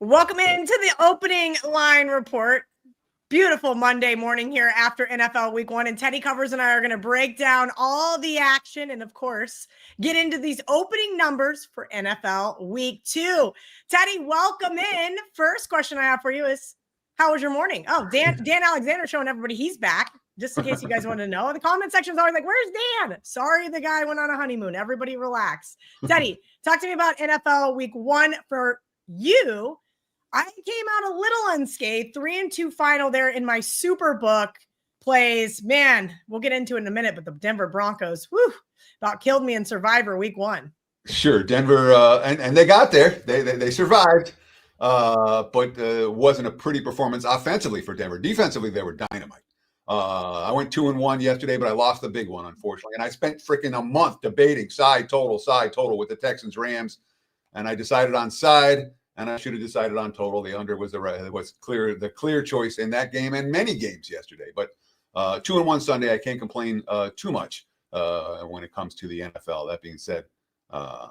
Welcome into the opening line report. Beautiful Monday morning here after NFL Week 1. And Teddy Covers and I are going to break down all the action and, of course, get into these opening numbers for NFL Week 2. Teddy, welcome in. First question I have for you is, how was your morning? Oh, Dan Alexander showing everybody he's back, just in case you guys want to know. The comment section is always like, where's Dan? Sorry, the guy went on a honeymoon. Everybody relax. Teddy, talk to me about NFL Week 1 for you. I came out a little unscathed, 3-2 final there in my Superbook plays. Man, we'll get into it in a minute, but the Denver Broncos, about killed me in Survivor Week 1. Sure, Denver, and they got there. They survived, but wasn't a pretty performance offensively for Denver. Defensively, they were dynamite. I went 2-1 yesterday, but I lost the big one, unfortunately. And I spent freaking a month debating side total with the Texans Rams, and I decided on side. And I should have decided on total. The under was the clear choice in that game and many games yesterday. But 2-1 Sunday, I can't complain too much when it comes to the NFL. That being said, I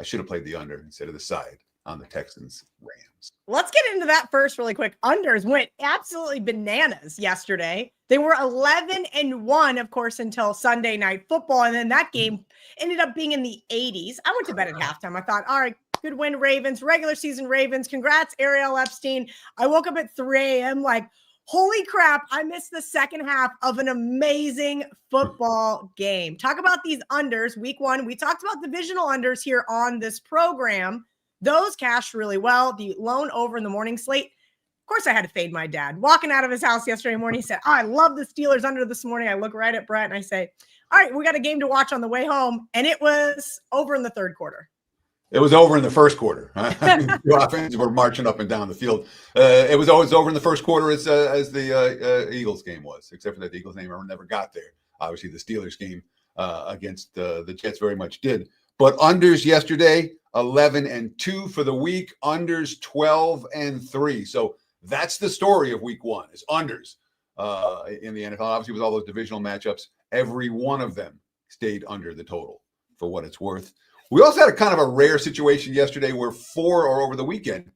should have played the under instead of the side on the Texans Rams. Let's get into that first really quick. Unders went absolutely bananas yesterday. They were 11-1, of course, until Sunday Night Football. And then that game ended up being in the 80s. I went to bed at halftime. I thought, all right, good win, Ravens, regular season Ravens. Congrats, Ariel Epstein. I woke up at 3 a.m. like, holy crap, I missed the second half of an amazing football game. Talk about these unders. Week 1, we talked about divisional unders here on this program. Those cashed really well. The lone over in the morning slate. Of course, I had to fade my dad. Walking out of his house yesterday morning, he said, I love the Steelers under this morning. I look right at Brett and I say, all right, we got a game to watch on the way home. And it was over in the third quarter. It was over in the first quarter. The offenses were marching up and down the field. It was always over in the first quarter as the Eagles game was, except for that the Eagles never got there. Obviously, the Steelers game against the Jets very much did. But unders yesterday, 11-2 for the week. Unders 12-3. So that's the story of Week 1 is unders in the NFL. Obviously, with all those divisional matchups, every one of them stayed under the total for what it's worth. We also had a kind of a rare situation yesterday where over the weekend,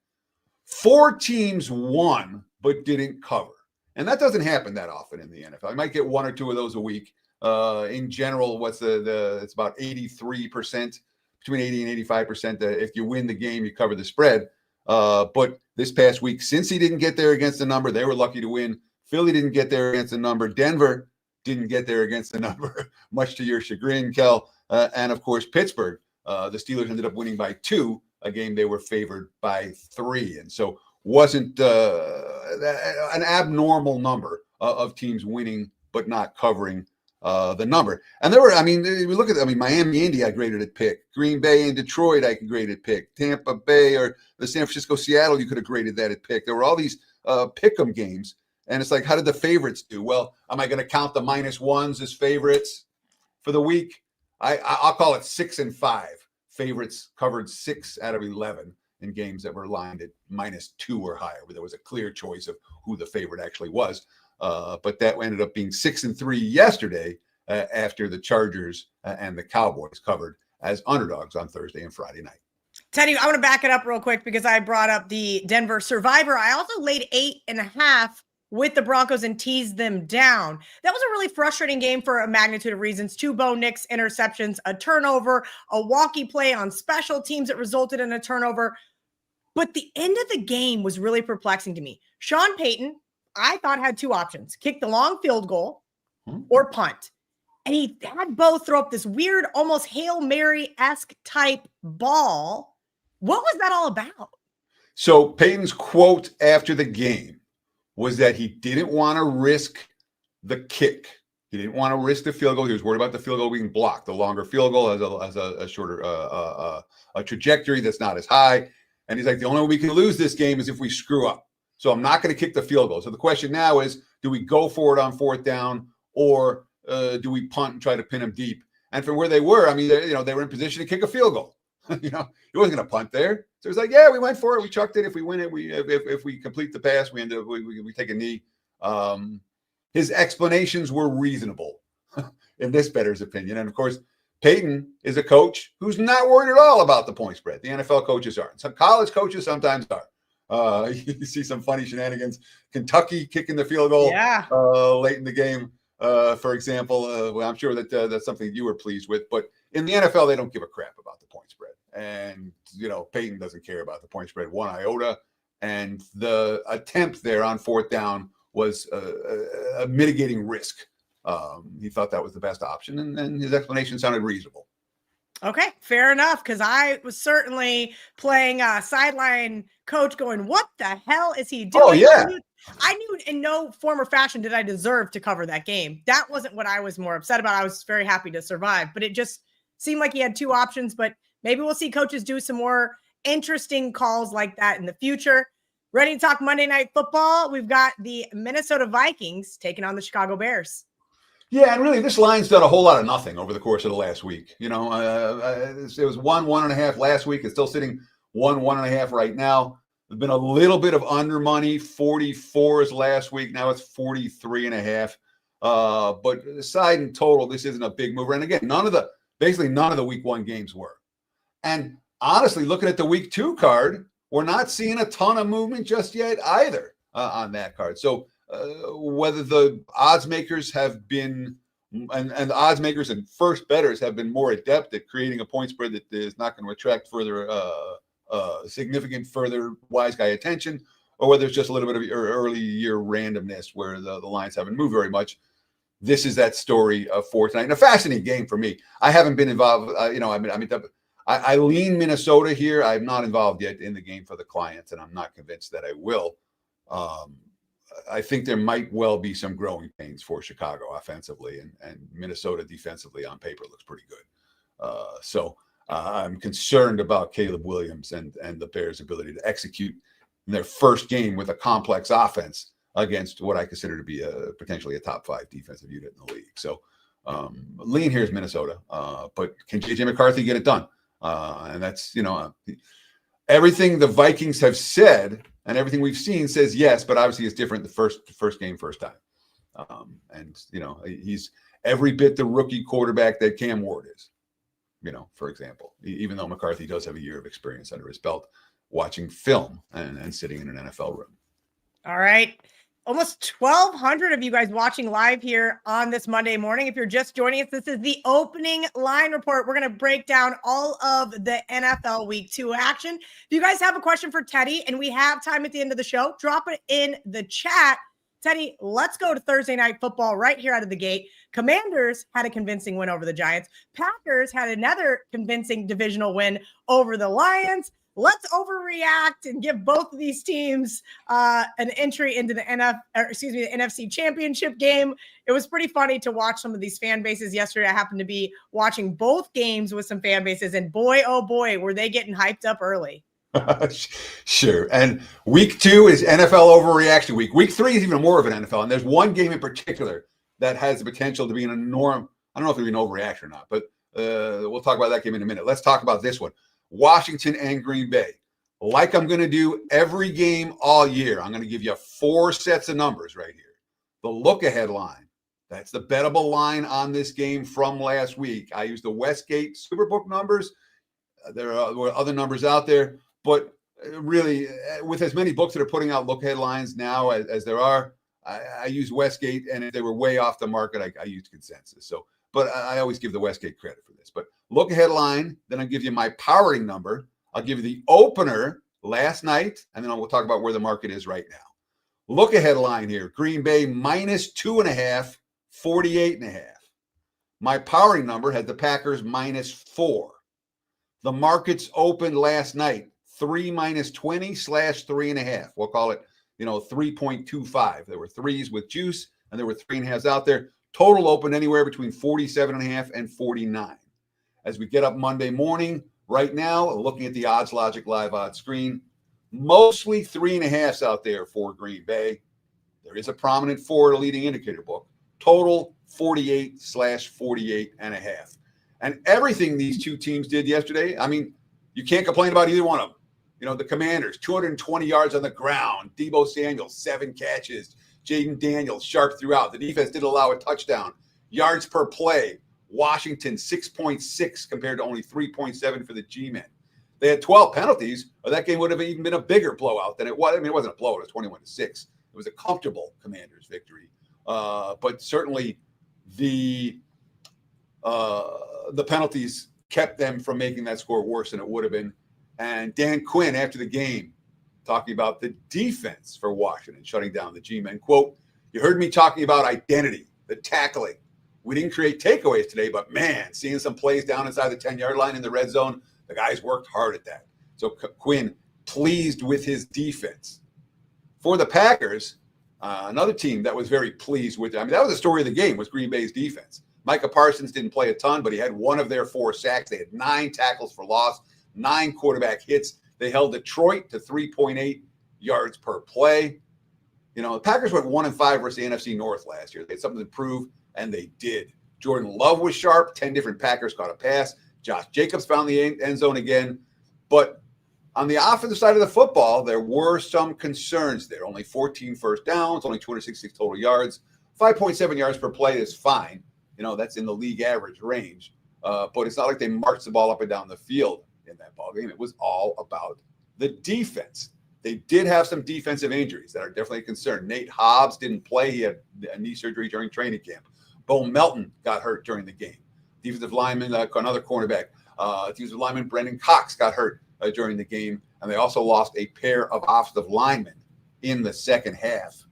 4 teams won but didn't cover. And that doesn't happen that often in the NFL. You might get 1 or 2 of those a week. In general, it's about 83%, between 80 and 85%. If you win the game, you cover the spread. But this past week, Cincy didn't get there against the number. They were lucky to win. Philly didn't get there against the number. Denver didn't get there against the number, much to your chagrin, Kel. And, of course, Pittsburgh. The Steelers ended up winning by 2, a game they were favored by 3. And so wasn't an abnormal number of teams winning but not covering the number. And there were, we look at, Miami, Indy, I graded at pick. Green Bay and Detroit, I could grade at pick. Tampa Bay or the San Francisco, Seattle, you could have graded that at pick. There were all these pick-em games. And it's like, how did the favorites do? Well, am I going to count the -1s as favorites for the week? I'll call it 6-5. Favorites covered 6 out of 11 in games that were lined at -2 or higher, where there was a clear choice of who the favorite actually was. But that ended up being 6-3 yesterday after the Chargers and the Cowboys covered as underdogs on Thursday and Friday night. Teddy, I want to back it up real quick because I brought up the Denver Survivor. I also laid 8.5 with the Broncos and teased them down. That was a really frustrating game for a magnitude of reasons. 2 Bo Nix interceptions, a turnover, a walkie play on special teams that resulted in a turnover. But the end of the game was really perplexing to me. Sean Payton, I thought, had 2 options: kick the long field goal or punt. And he had Bo throw up this weird, almost Hail Mary-esque type ball. What was that all about? So Payton's quote after the game was that he didn't want to risk the kick. He didn't want to risk the field goal. He was worried about the field goal being blocked. The longer field goal has a shorter a trajectory that's not as high. And he's like, the only way we can lose this game is if we screw up. So I'm not going to kick the field goal. So the question now is, do we go for it on 4th down, or do we punt and try to pin them deep? And from where they were, they were in position to kick a field goal. He wasn't going to punt there. So it's like, yeah, we went for it. We chucked it. If we win it, if we complete the pass, we take a knee. His explanations were reasonable, in this bettor's opinion. And of course, Payton is a coach who's not worried at all about the point spread. The NFL coaches aren't. Some college coaches sometimes are. You see some funny shenanigans. Kentucky kicking the field goal late in the game, for example. Well, I'm sure that that's something you were pleased with. But in the NFL, they don't give a crap about the point spread. And, Peyton doesn't care about the point spread one iota. And the attempt there on fourth down was a mitigating risk. He thought that was the best option, and his explanation sounded reasonable. Okay, fair enough, because I was certainly playing sideline coach going, what the hell is he doing? Oh, yeah. I knew in no form or fashion did I deserve to cover that game. That wasn't what I was more upset about. I was very happy to survive, but it just seemed like he had two options. But maybe we'll see coaches do some more interesting calls like that in the future. Ready to talk Monday Night Football? We've got the Minnesota Vikings taking on the Chicago Bears. Yeah, and really, this line's done a whole lot of nothing over the course of the last week. It was 1.5 last week. It's still sitting 1.5 right now. There's been a little bit of under money, 44s last week. Now it's 43.5. But aside in total, this isn't a big mover. And again, basically none of the week one games were. And honestly, looking at the week two card, we're not seeing a ton of movement just yet either on that card. So whether the odds makers have been, and the odds makers and first bettors have been more adept at creating a point spread that is not going to attract further significant further wise guy attention, or whether it's just a little bit of early year randomness where the lines haven't moved very much. This is that story for tonight, and a fascinating game for me. I haven't been involved. I lean Minnesota here. I'm not involved yet in the game for the clients, and I'm not convinced that I will. I think there might well be some growing pains for Chicago offensively, and Minnesota defensively on paper looks pretty good. So I'm concerned about Caleb Williams and the Bears' ability to execute in their first game with a complex offense against what I consider to be potentially a top 5 defensive unit in the league. So lean here is Minnesota, but can J.J. McCarthy get it done? And that's, everything the Vikings have said and everything we've seen says yes, but obviously it's different the first game, first time. And he's every bit the rookie quarterback that Cam Ward is, for example, even though McCarthy does have a year of experience under his belt watching film and sitting in an NFL room. All right. Almost 1,200 of you guys watching live here on this Monday morning. If you're just joining us, this is the opening line report. We're going to break down all of the NFL Week 2 action. If you guys have a question for Teddy and we have time at the end of the show, drop it in the chat. Teddy, let's go to Thursday Night Football right here out of the gate. Commanders had a convincing win over the Giants. Packers had another convincing divisional win over the Lions. Let's overreact and give both of these teams an entry into the NFC Championship game. It was pretty funny to watch some of these fan bases yesterday. I happened to be watching both games with some fan bases, and boy, oh boy, were they getting hyped up early. Sure. And week 2 is NFL overreaction week. Week 3 is even more of an NFL. And there's one game in particular that has the potential to be an enormous, I don't know if it'll be an overreaction or not, but we'll talk about that game in a minute. Let's talk about this one. Washington and Green Bay. Like I'm going to do every game all year, I'm going to give you 4 sets of numbers right here. The look-ahead line, that's the bettable line on this game from last week. I used the Westgate Superbook numbers. There were other numbers out there, but really, with as many books that are putting out look-ahead lines now as there are, I use Westgate, and if they were way off the market, I used consensus. So, but I always give the Westgate credit for this. But look ahead line, then I'll give you my powering number. I'll give you the opener last night, and then we'll talk about where the market is right now. Look ahead line here, Green Bay -2.5, 48.5. My powering number had the Packers -4. The markets opened last night, 3 -20 /3.5. We'll call it, 3.25. There were 3s with juice, and there were 3.5s out there. Total opened anywhere between 47.5 and 49. As we get up Monday morning, right now, looking at the Odds Logic live odds screen, mostly 3.5s out there for Green Bay. There is a prominent 4 leading indicator book. Total 48 /48.5. And everything these two teams did yesterday, I mean, you can't complain about either one of them. The Commanders, 220 yards on the ground. Deebo Samuel, 7 catches. Jaden Daniels, sharp throughout. The defense did allow a touchdown. Yards per play. Washington, 6.6 compared to only 3.7 for the G-men. they had 12 penalties, or that game would have even been a bigger blowout than it was. I mean, it wasn't a blowout. It was 21-6. It was a comfortable Commanders victory. But certainly the penalties kept them from making that score worse than it would have been. And Dan Quinn, after the game, talking about the defense for Washington, shutting down the G-men. Quote, "You heard me talking about identity, the tackling. We didn't create takeaways today, but man, seeing some plays down inside the 10-yard line in the red zone, the guys worked hard at that." So Quinn pleased with his defense. For the Packers, another team that was very pleased with it. I mean, that was the story of the game, was Green Bay's defense. Micah Parsons didn't play a ton, but he had one of their 4 sacks. They had 9 tackles for loss, 9 quarterback hits. They held Detroit to 3.8 yards per play. You know, the Packers went 1-5 versus the NFC North last year. They had something to prove, and they did. Jordan Love was sharp. 10 different Packers caught a pass. Josh Jacobs found the end zone again. But on the offensive side of the football, there were some concerns there. Only 14 first downs, only 266 total yards. 5.7 yards per play is fine. You know, that's in the league average range. But it's not like they marched the ball up and down the field in that ball game. It was all about the defense. They did have some defensive injuries that are definitely a concern. Nate Hobbs didn't play. He had a knee surgery during training camp. Bo Melton got hurt during the game. Defensive lineman, another cornerback. Defensive lineman Brendan Cox got hurt during the game. And they also lost a pair of offensive linemen in the second half.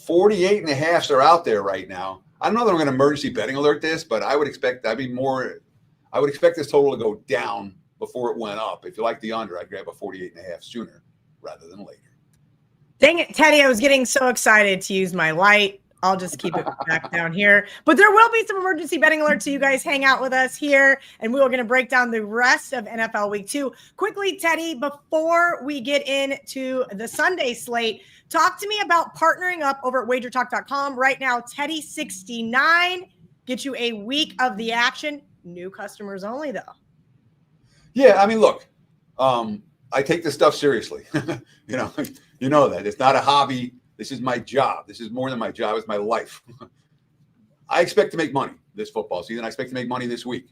48.5s are out there right now. I don't know that I'm going to emergency betting alert this, but I would expect this total to go down before it went up. If you like the under, I'd grab a 48.5 sooner rather than later. Dang it, Teddy, I was getting so excited to use my light. I'll just keep it back down here. But there will be some emergency betting alerts, so you guys hang out with us here, and we are going to break down the rest of NFL Week 2. Quickly, Teddy, before we get into the Sunday slate, talk to me about partnering up over at WagerTalk.com. Right now, Teddy69 gets you a week of the action. New customers only, though. Yeah, I mean, look, I take this stuff seriously. you know that. It's not a hobby. This is my job. This is more than my job. It's my life. I expect to make money this football season. I expect to make money this week.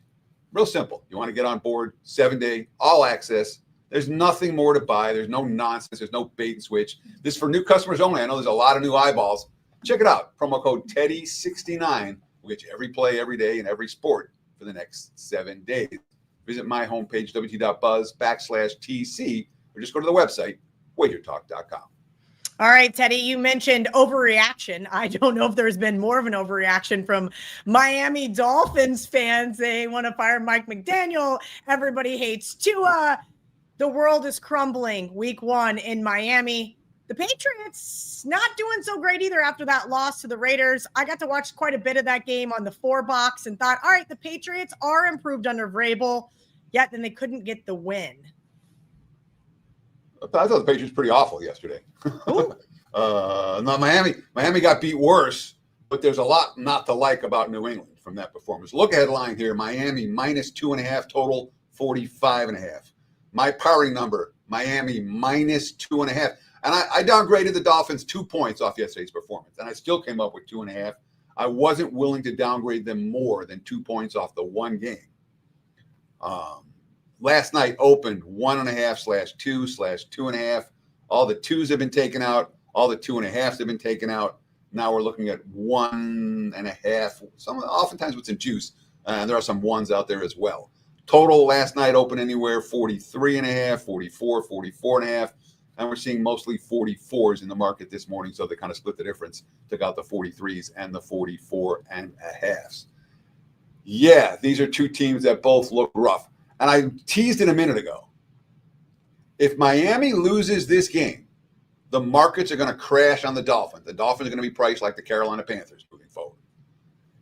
Real simple. You want to get on board, 7-day, all access. There's nothing more to buy. There's no nonsense. There's no bait and switch. This is for new customers only. I know there's a lot of new eyeballs. Check it out. Promo code Teddy69 will get you every play, every day, and every sport for the next 7 days. Visit my homepage, wt.buzz/TC, or just go to the website, WagerTalk.com. All right, Teddy, you mentioned overreaction. I don't know if there's been more of an overreaction from Miami Dolphins fans. They want to fire Mike McDaniel. Everybody hates Tua. The world is crumbling week 1 in Miami. The Patriots not doing so great either after that loss to the Raiders. I got to watch quite a bit of that game on the 4 box and thought, all right, the Patriots are improved under Vrabel, yet then they couldn't get the win. I thought the Patriots were pretty awful yesterday. Miami got beat worse, but there's a lot not to like about New England from that performance. Look ahead line here, Miami -2.5 total, 45.5. My powering number, Miami -2.5. And I downgraded the Dolphins 2 points off yesterday's performance, and I still came up with 2.5. I wasn't willing to downgrade them more than 2 points off the one game. Last night opened 1.5/2/2.5. All the 2s have been taken out. All the 2.5s have been taken out. Now we're looking at 1.5. Oftentimes with some juice, and there are some 1s out there as well. Total last night opened anywhere 43.5, 44, 44.5. And we're seeing mostly 44s in the market this morning, so they kind of split the difference, took out the 43s and the 44.5s. Yeah, these are two teams that both look rough. And I teased it a minute ago. If Miami loses this game, the markets are going to crash on the Dolphins. The Dolphins are going to be priced like the Carolina Panthers moving forward.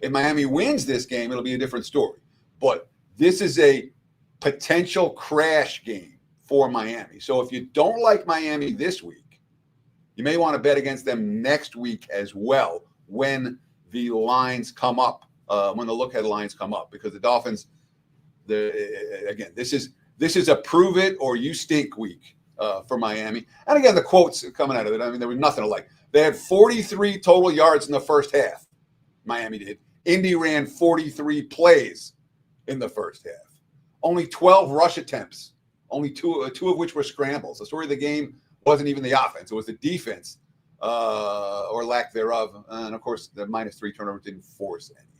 If Miami wins this game, it'll be a different story. But this is a potential crash game for Miami. So if you don't like Miami this week, you may want to bet against them next week as well when the lines come up, when the look-ahead lines come up, because the Dolphins, this is a prove it or you stink week for Miami. And again, the quotes coming out of it, I mean, there was nothing to like. They had 43 total yards in the first half. Miami did. Indy ran 43 plays in the first half. Only 12 rush attempts only two of which were scrambles. The story of the game wasn't even the offense. It was the defense or lack thereof. And, of course, the -3 turnovers didn't force any.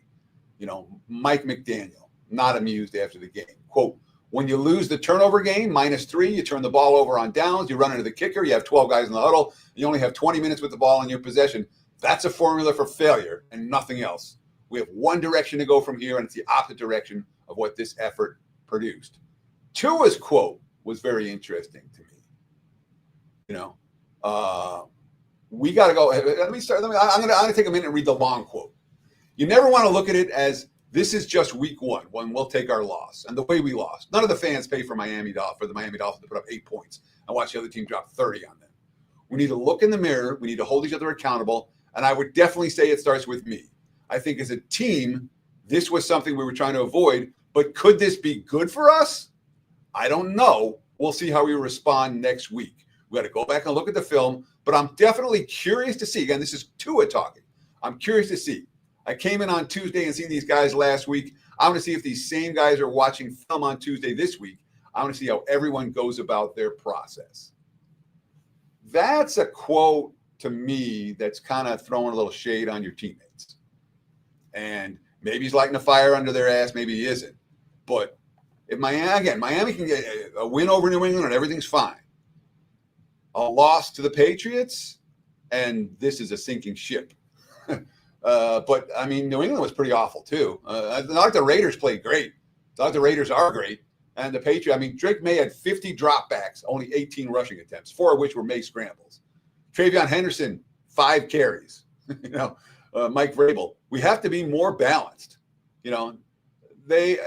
Mike McDaniel, not amused after the game. Quote, when you lose the turnover game, -3, you turn the ball over on downs, you run into the kicker, you have 12 guys in the huddle, you only have 20 minutes with the ball in your possession. That's a formula for failure and nothing else. We have one direction to go from here, and it's the opposite direction of what this effort produced. Tua's quote was very interesting to me. We got to go. Let me start. I'm going to take a minute and read the long quote. You never want to look at it as this is just week one when we'll take our loss and the way we lost. None of the fans pay for the Miami Dolphins to put up 8 points and watch the other team drop 30 on them. We need to look in the mirror. We need to hold each other accountable. And I would definitely say it starts with me. I think as a team, this was something we were trying to avoid. But could this be good for us? I don't know. We'll see how we respond next week. We got to go back and look at the film. But I'm definitely curious to see. Again, this is Tua talking. I'm curious to see. I came in on Tuesday and seen these guys last week. I want to see if these same guys are watching film on Tuesday this week. I want to see how everyone goes about their process. That's a quote to me that's kind of throwing a little shade on your teammates. And maybe he's lighting a fire under their ass. Maybe he isn't. But if Miami can get a win over New England and everything's fine. A loss to the Patriots, and this is a sinking ship. But, I mean, New England was pretty awful, too. Not like the Raiders played great. Not like the Raiders are great. And the Patriots, Drake May had 50 dropbacks, only 18 rushing attempts, 4 of which were May scrambles. Travion Henderson, 5 carries. Mike Vrabel. We have to be more balanced. They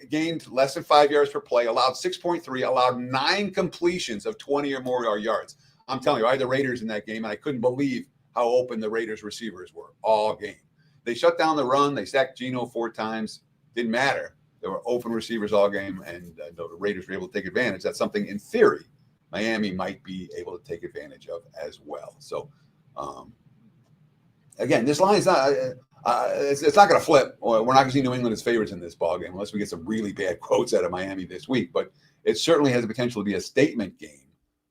gained less than 5 yards per play, allowed 6.3, allowed 9 completions of 20 or more yards. I'm telling you, I had the Raiders in that game, and I couldn't believe how open the Raiders receivers were all game. They shut down the run. They sacked Geno 4 times. Didn't matter. There were open receivers all game, and the Raiders were able to take advantage. That's something, in theory, Miami might be able to take advantage of as well. So, again, this line is not it's not going to flip. We're not going to see New England as favorites in this ballgame unless we get some really bad quotes out of Miami this week. But it certainly has the potential to be a statement game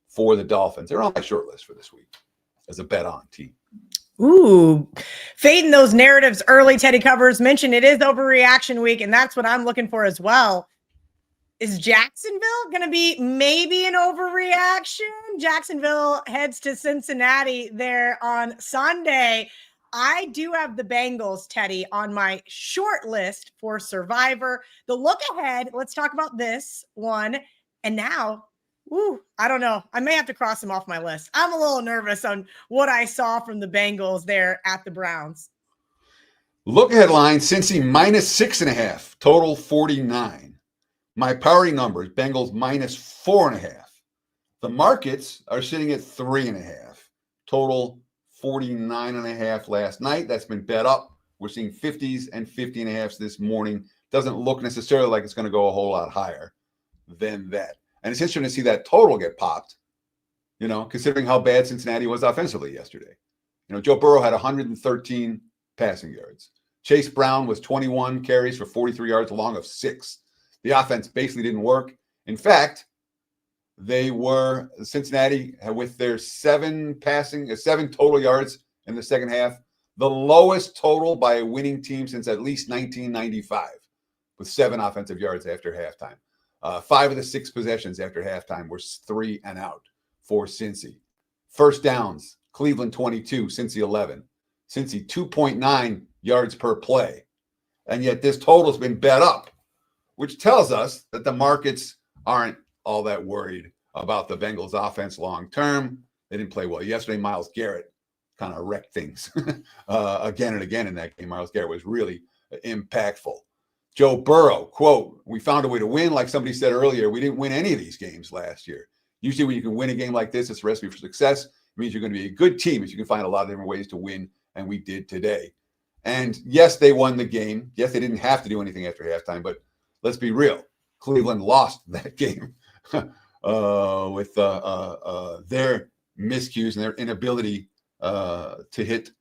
for the Dolphins. They're on my short list for this week as a bet-on team. Ooh, fading those narratives early. Teddy Covers mentioned it is overreaction week, and that's what I'm looking for as well. Is Jacksonville going to be maybe an overreaction? Jacksonville heads to Cincinnati there on Sunday. I do have the Bengals, Teddy, on my short list for Survivor. The look ahead, let's talk about this one. And now, I don't know. I may have to cross them off my list. I'm a little nervous on what I saw from the Bengals there at the Browns. Look ahead line, Cincy -6.5, total 49. My powering numbers, Bengals -4.5. The markets are sitting at 3.5, total 49.5 last night. That's been bet up. We're seeing 50s and 50.5s this morning. Doesn't look necessarily like it's going to go a whole lot higher than that. And it's interesting to see that total get popped, considering how bad Cincinnati was offensively yesterday. Joe Burrow had 113 passing yards. Chase Brown was 21 carries for 43 yards, along of 6. The offense basically didn't work. In fact, Cincinnati, with their 7 total yards in the second half, the lowest total by a winning team since at least 1995, with 7 offensive yards after halftime. 5 of the 6 possessions after halftime were 3 and out for Cincy. First downs, Cleveland 22, Cincy 11. Cincy 2.9 yards per play. And yet this total's been bet up, which tells us that the markets aren't all that worried about the Bengals offense long term. They didn't play well yesterday. Myles Garrett kind of wrecked things again and again in that game. Myles Garrett was really impactful. Joe Burrow, quote, we found a way to win. Like somebody said earlier, we didn't win any of these games last year. Usually when you can win a game like this, it's a recipe for success. It means you're going to be a good team if you can find a lot of different ways to win, and we did today. And yes, they won the game. Yes, they didn't have to do anything after halftime, but let's be real. Cleveland lost that game with their miscues and their inability to hit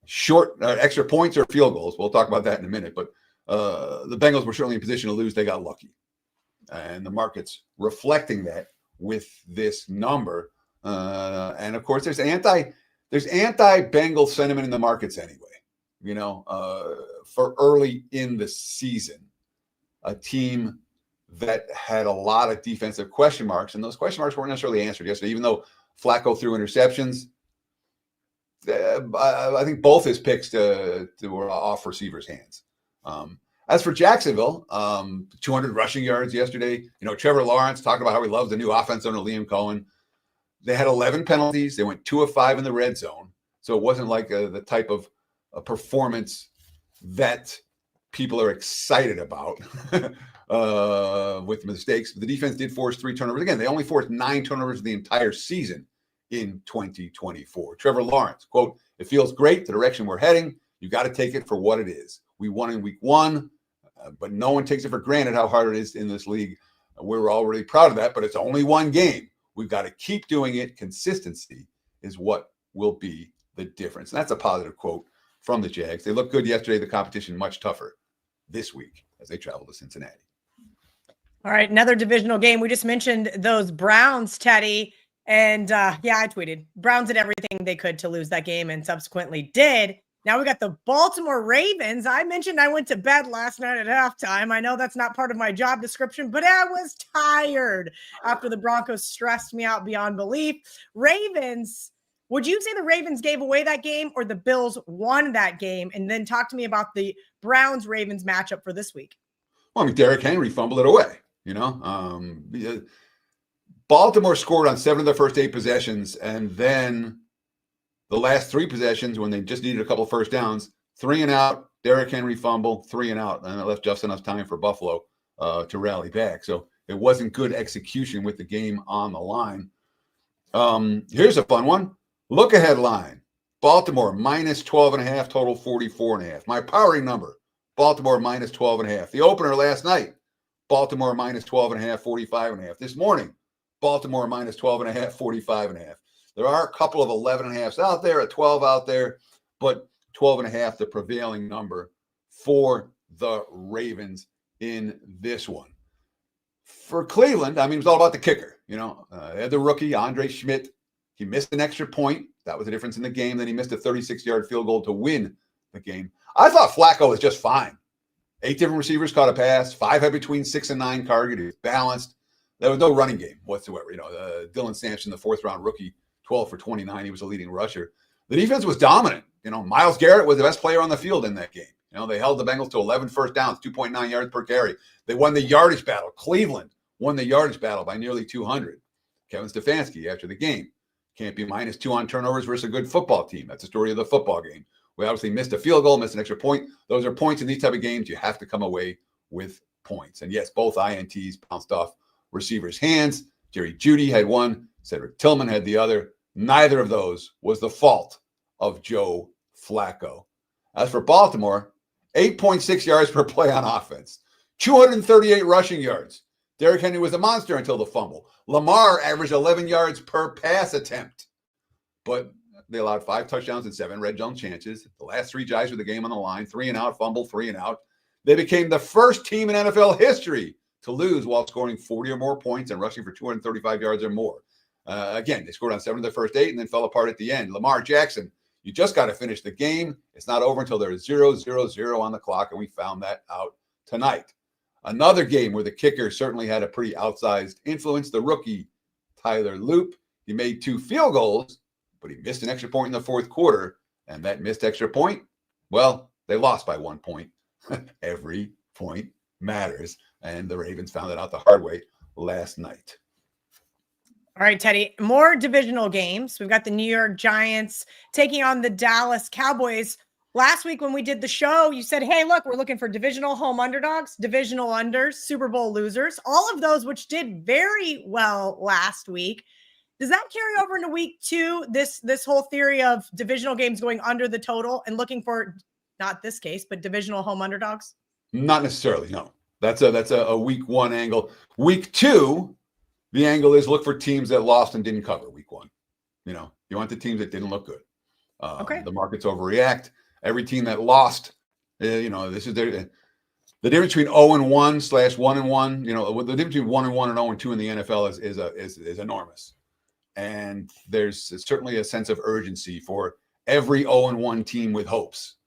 short extra points or field goals. We'll talk about that in a minute, but the Bengals were certainly in position to lose. They got lucky. And the market's reflecting that with this number. And of course, there's anti-Bengal sentiment in the markets anyway. For early in the season, a team that had a lot of defensive question marks, and those question marks weren't necessarily answered yesterday, even though Flacco threw interceptions. I think both his picks were off receivers' hands. As for Jacksonville, 200 rushing yards yesterday. Trevor Lawrence talked about how he loves the new offense under Liam Cohen. They had 11 penalties. They went 2 of 5 in the red zone. So it wasn't like the type of a performance that people are excited about with mistakes. The defense did force 3 turnovers. Again, they only forced 9 turnovers the entire season in 2024. Trevor Lawrence, quote, "It feels great, the direction we're heading. You got to take it for what it is. We won in week 1, but no one takes it for granted how hard it is in this league. We're already proud of that, but it's only one game. We've got to keep doing it. Consistency is what will be the difference." And that's a positive quote from the Jags. They looked good yesterday. The competition much tougher this week as they travel to Cincinnati. All right, another divisional game. We just mentioned those Browns, Teddy. And I tweeted, Browns did everything they could to lose that game and subsequently did. Now we got the Baltimore Ravens. I mentioned I went to bed last night at halftime. I know that's not part of my job description, but I was tired after the Broncos stressed me out beyond belief. Ravens, would you say the Ravens gave away that game or the Bills won that game? And then talk to me about the Browns-Ravens matchup for this week. Well, Derrick Henry fumbled it away, Baltimore scored on 7 of their first 8 possessions, and then the last 3 possessions, when they just needed a couple of first downs, 3 and out, Derrick Henry fumble, 3 and out, and it left just enough time for Buffalo to rally back. So it wasn't good execution with the game on the line. Here's a fun one. Look ahead line. Baltimore minus 12.5, total 44.5. My powering number, Baltimore minus 12.5. The opener last night, Baltimore minus 12.5, 45.5. This morning, Baltimore minus 12.5, 45.5. There are a couple of 11.5s out there, a 12 out there, but 12.5 the prevailing number for the Ravens in this one. For Cleveland, it was all about the kicker. They had the rookie, Andre Schmidt. He missed an extra point. That was the difference in the game. Then he missed a 36-yard field goal to win the game. I thought Flacco was just fine. 8 different receivers caught a pass. 5 had between 6 and 9 targets. He was balanced. There was no running game whatsoever. Dylan Sampson, the 4th-round rookie, 12 for 29. He was a leading rusher. The defense was dominant. Myles Garrett was the best player on the field in that game. They held the Bengals to 11 first downs, 2.9 yards per carry. They won the yardage battle. Cleveland won the yardage battle by nearly 200. Kevin Stefanski after the game. Can't be minus 2 on turnovers versus a good football team. That's the story of the football game. We obviously missed a field goal, missed an extra point. Those are points in these type of games. You have to come away with points. And yes, both INTs bounced off receivers' hands. Jerry Jeudy had one. Cedric Tillman had the other. Neither of those was the fault of Joe Flacco. As for Baltimore, 8.6 yards per play on offense, 238 rushing yards. Derrick Henry was a monster until the fumble. Lamar averaged 11 yards per pass attempt, but they allowed 5 touchdowns and 7 red zone chances. The last 3 drives with the game on the line, 3 and out, fumble, 3 and out. They became the first team in NFL history to lose while scoring 40 or more points and rushing for 235 yards or more. Again, they scored on 7 of their first 8 and then fell apart at the end. Lamar Jackson, you just got to finish the game. It's not over until there's 0-0-0 on the clock, and we found that out tonight. Another game where the kicker certainly had a pretty outsized influence. The rookie, Tyler Loop, he made 2 field goals, but he missed an extra point in the 4th quarter, and that missed extra point, well, they lost by 1 point. Every point matters, and the Ravens found it out the hard way last night. All right, Teddy, more divisional games. We've got the New York Giants taking on the Dallas Cowboys. Last week when we did the show, you said, hey, look, we're looking for divisional home underdogs, divisional unders, Super Bowl losers, all of those which did very well last week. Does that carry over into week 2, this whole theory of divisional games going under the total and looking for, not this case, but divisional home underdogs? Not necessarily, no. That's a week 1 angle. Week 2, the angle is look for teams that lost and didn't cover week 1. You want the teams that didn't look good. Okay. The markets overreact. Every team that lost, this is their The difference between 0-1 / 1-1, the difference between 1-1 and 0-2 in the NFL is enormous. And there's certainly a sense of urgency for every 0-1 team with hopes.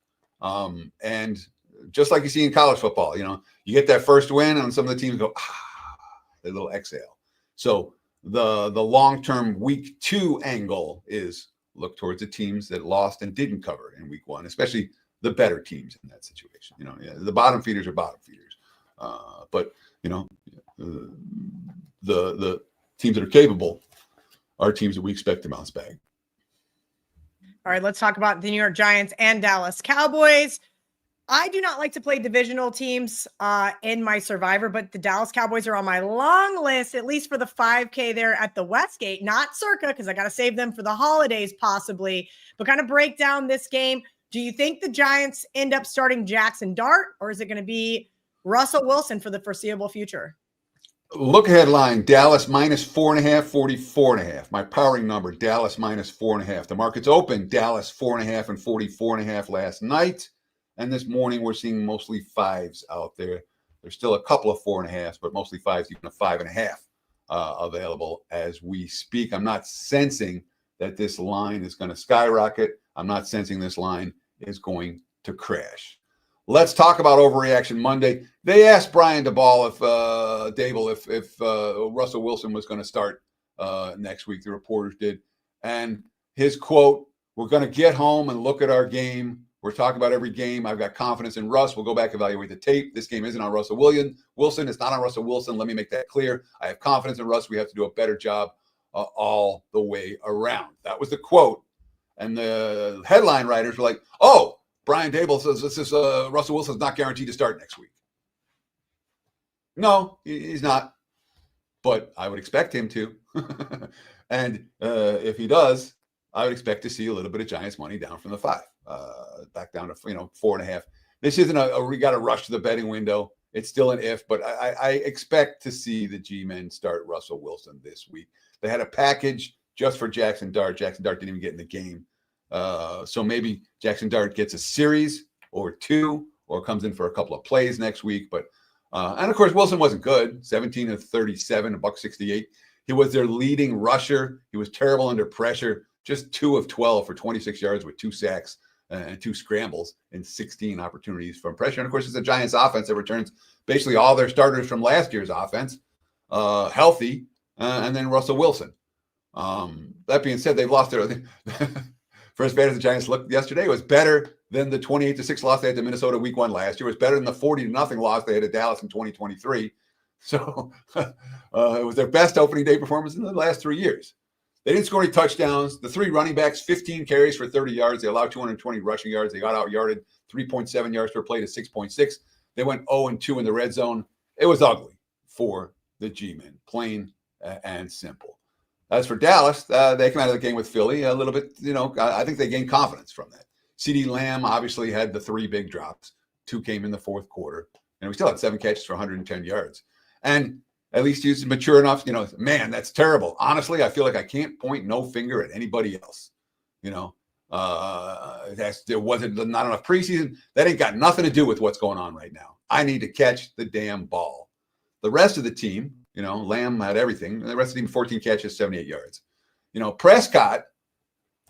And just like you see in college football, you get that first win and some of the teams go, a little exhale. So the long-term week 2 angle is look towards the teams that lost and didn't cover in week 1, especially the better teams in that situation. The bottom feeders are bottom feeders. But the teams that are capable are teams that we expect to bounce back. All right, let's talk about the New York Giants and Dallas Cowboys. I do not like to play divisional teams in my Survivor, but the Dallas Cowboys are on my long list, at least for the 5K there at the Westgate, not Circa, because I got to save them for the holidays possibly, but kind of break down this game. Do you think the Giants end up starting Jackson Dart, or is it going to be Russell Wilson for the foreseeable future? Look ahead line, Dallas -4.5, 44.5. My powering number, Dallas -4.5. The market's open, Dallas 4.5 and 44.5 last night. And this morning, we're seeing mostly 5s out there. There's still a couple of 4.5s, but mostly 5s, even a 5.5 available as we speak. I'm not sensing that this line is going to skyrocket. I'm not sensing this line is going to crash. Let's talk about Overreaction Monday. They asked Brian Daboll if Russell Wilson was going to start next week. The reporters did. And his quote, "We're going to get home and look at our game. We're talking about every game. I've got confidence in Russ. We'll go back, evaluate the tape. This game isn't on Russell Wilson. It's not on Russell Wilson. Let me make that clear. I have confidence in Russ. We have to do a better job all the way around." That was the quote. And the headline writers were like, "Oh, Brian Daboll says this is Russell Wilson's not guaranteed to start next week." No, he's not. But I would expect him to. And if he does, I would expect to see a little bit of Giants money down from the 5, back down to 4.5. This isn't we got to rush to the betting window. It's still an if, but I expect to see the G-men start Russell Wilson this week. They had a package just for Jackson Dart. Jackson Dart didn't even get in the game. So maybe Jackson Dart gets a series or 2 or comes in for a couple of plays next week. But and of course, Wilson wasn't good. 17 of 37, $168. He was their leading rusher. He was terrible under pressure. Just 2 of 12 for 26 yards with 2 sacks and 2 scrambles and 16 opportunities from pressure. And of course, it's a Giants offense that returns basically all their starters from last year's offense healthy, and then Russell Wilson. That being said, they've lost their for as bad as the Giants looked yesterday. It was better than the 28-6 loss they had to Minnesota week 1 last year. It was better than the 40-0 loss they had to Dallas in 2023. So it was their best opening day performance in the last 3 years. They didn't score any touchdowns. The 3 running backs, 15 carries for 30 yards. They allowed 220 rushing yards. They got out-yarded 3.7 yards per play to 6.6. They went 0-2 in the red zone. It was ugly for the G-men, plain and simple. As for Dallas, they came out of the game with Philly a little bit, I think they gained confidence from that. CeeDee Lamb obviously had the 3 big drops. 2 came in the fourth quarter. And we still had 7 catches for 110 yards. And at least he's mature enough, man, that's terrible. Honestly, I feel like I can't point no finger at anybody else. There wasn't not enough preseason. That ain't got nothing to do with what's going on right now. I need to catch the damn ball. The rest of the team, Lamb had everything. The rest of the team, 14 catches, 78 yards. Prescott,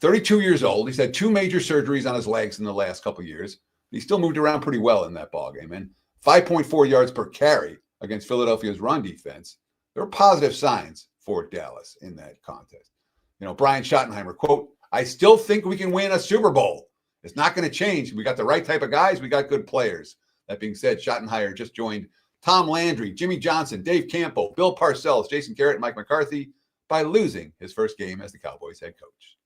32 years old. He's had 2 major surgeries on his legs in the last couple of years. He still moved around pretty well in that ballgame. And 5.4 yards per carry against Philadelphia's run defense. There were positive signs for Dallas in that contest. Brian Schottenheimer, quote, "I still think we can win a Super Bowl. It's not going to change. We got the right type of guys. We got good players." That being said, Schottenheimer just joined Tom Landry, Jimmy Johnson, Dave Campo, Bill Parcells, Jason Garrett, and Mike McCarthy by losing his first game as the Cowboys head coach.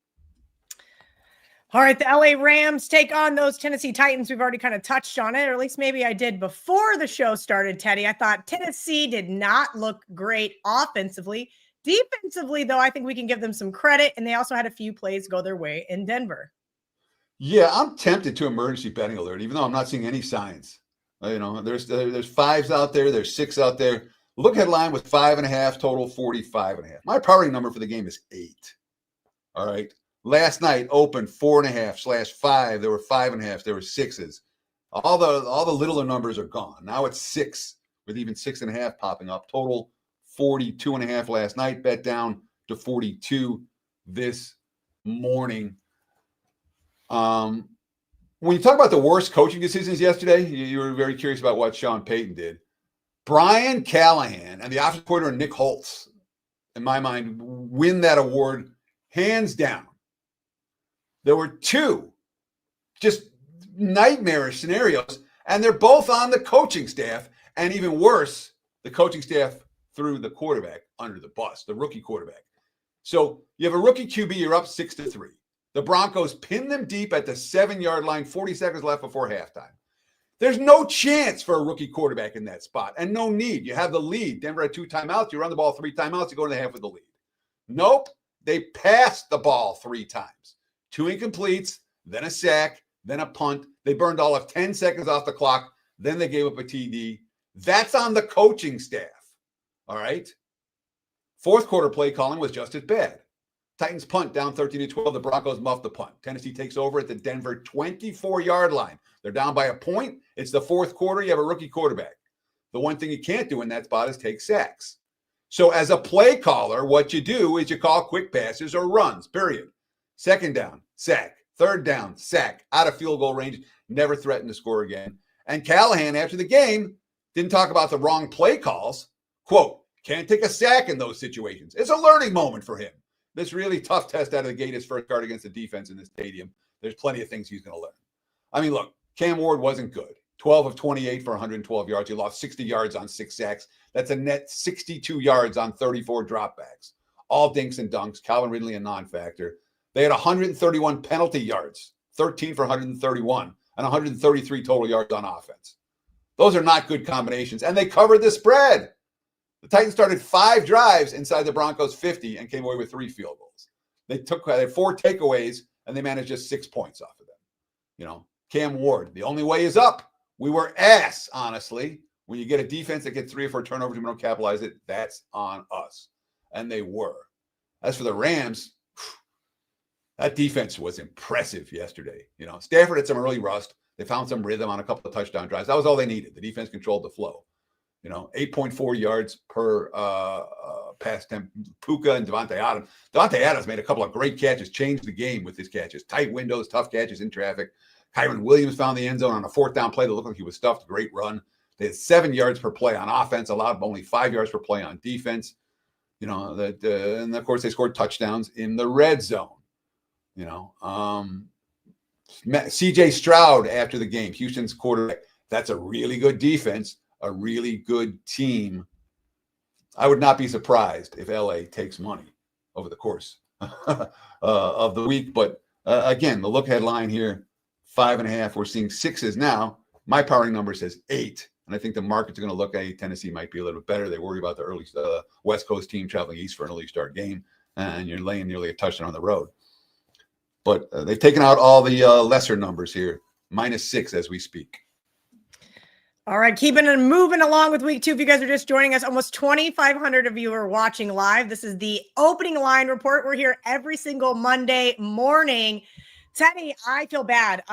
All right, the LA Rams take on those Tennessee Titans. We've already kind of touched on it, or at least maybe I did before the show started, Teddy. I thought Tennessee did not look great offensively. Defensively, though, I think we can give them some credit, and they also had a few plays go their way in Denver. Yeah, I'm tempted to emergency betting alert, even though I'm not seeing any signs. There's 5s out there. There's 6 out there. Look at line with 5.5 total, 45.5. My powering number for the game is 8. All right. Last night opened 4.5/5. There were 5.5. There were 6s. All the littler numbers are gone. Now it's 6, with even 6.5 popping up. Total 42.5 last night. Bet down to 42 this morning. When you talk about the worst coaching decisions yesterday, you were very curious about what Sean Payton did. Brian Callahan and the offensive coordinator Nick Holtz, in my mind, win that award hands down. There were 2 just nightmarish scenarios, and they're both on the coaching staff. And even worse, the coaching staff threw the quarterback under the bus, the rookie quarterback. So you have a rookie QB, you're up 6-3. The Broncos pin them deep at the 7-yard line, 40 seconds left before halftime. There's no chance for a rookie quarterback in that spot, and no need. You have the lead. Denver had 2 timeouts. You run the ball 3 timeouts. You go to the half with the lead. Nope. They passed the ball 3 times. 2 incompletes, then a sack, then a punt. They burned all of 10 seconds off the clock. Then they gave up a TD. That's on the coaching staff. All right. Fourth quarter play calling was just as bad. Titans punt down 13-12. The Broncos muff the punt. Tennessee takes over at the Denver 24-yard line. They're down by a point. It's the fourth quarter. You have a rookie quarterback. The one thing you can't do in that spot is take sacks. So as a play caller, what you do is you call quick passes or runs, period. Second down, sack. Third down, sack. Out of field goal range. Never threatened to score again. And Callahan, after the game, didn't talk about the wrong play calls. Quote, can't take a sack in those situations. It's a learning moment for him. This really tough test out of the gate, his first start against the defense in the stadium. There's plenty of things he's going to learn. I mean, look, Cam Ward wasn't good. 12 of 28 for 112 yards. He lost 60 yards on 6 sacks. That's a net 62 yards on 34 dropbacks. All dinks and dunks. Calvin Ridley a non-factor. They had 131 penalty yards, 13 for 131, and 133 total yards on offense. Those are not good combinations, and they covered the spread. The Titans started 5 drives inside the Broncos 50 and came away with 3 field goals. They had 4 takeaways, and they managed just 6 points off of them. You know, Cam Ward, the only way is up. We were ass, honestly. When you get a defense that gets 3 or 4 turnovers and we don't capitalize it, that's on us. And they were. As for the Rams, that defense was impressive yesterday. You know, Stafford had some early rust. They found some rhythm on a couple of touchdown drives. That was all they needed. The defense controlled the flow. You know, 8.4 yards per pass attempt. Puka and Devontae Adams. Devontae Adams made a couple of great catches, changed the game with his catches. Tight windows, tough catches in traffic. Kyron Williams found the end zone on a 4th down play that looked like he was stuffed. Great run. They had 7 yards per play on offense, allowed only 5 yards per play on defense. You know, and of course they scored touchdowns in the red zone. You know, CJ Stroud after the game, Houston's quarterback. That's a really good defense, a really good team. I would not be surprised if LA takes money over the course of the week. But again, the look headline here, 5.5. We're seeing 6s now. My powering number says 8. And I think the markets are going to look at Tennessee might be a little bit better. They worry about the early West Coast team traveling east for an early start game. And you're laying nearly a touchdown on the road. But they've taken out all the lesser numbers here, -6 as we speak. All right, keeping it moving along with week 2. If you guys are just joining us, almost 2,500 of you are watching live. This is the opening line report. We're here every single Monday morning. Teddy, I feel bad.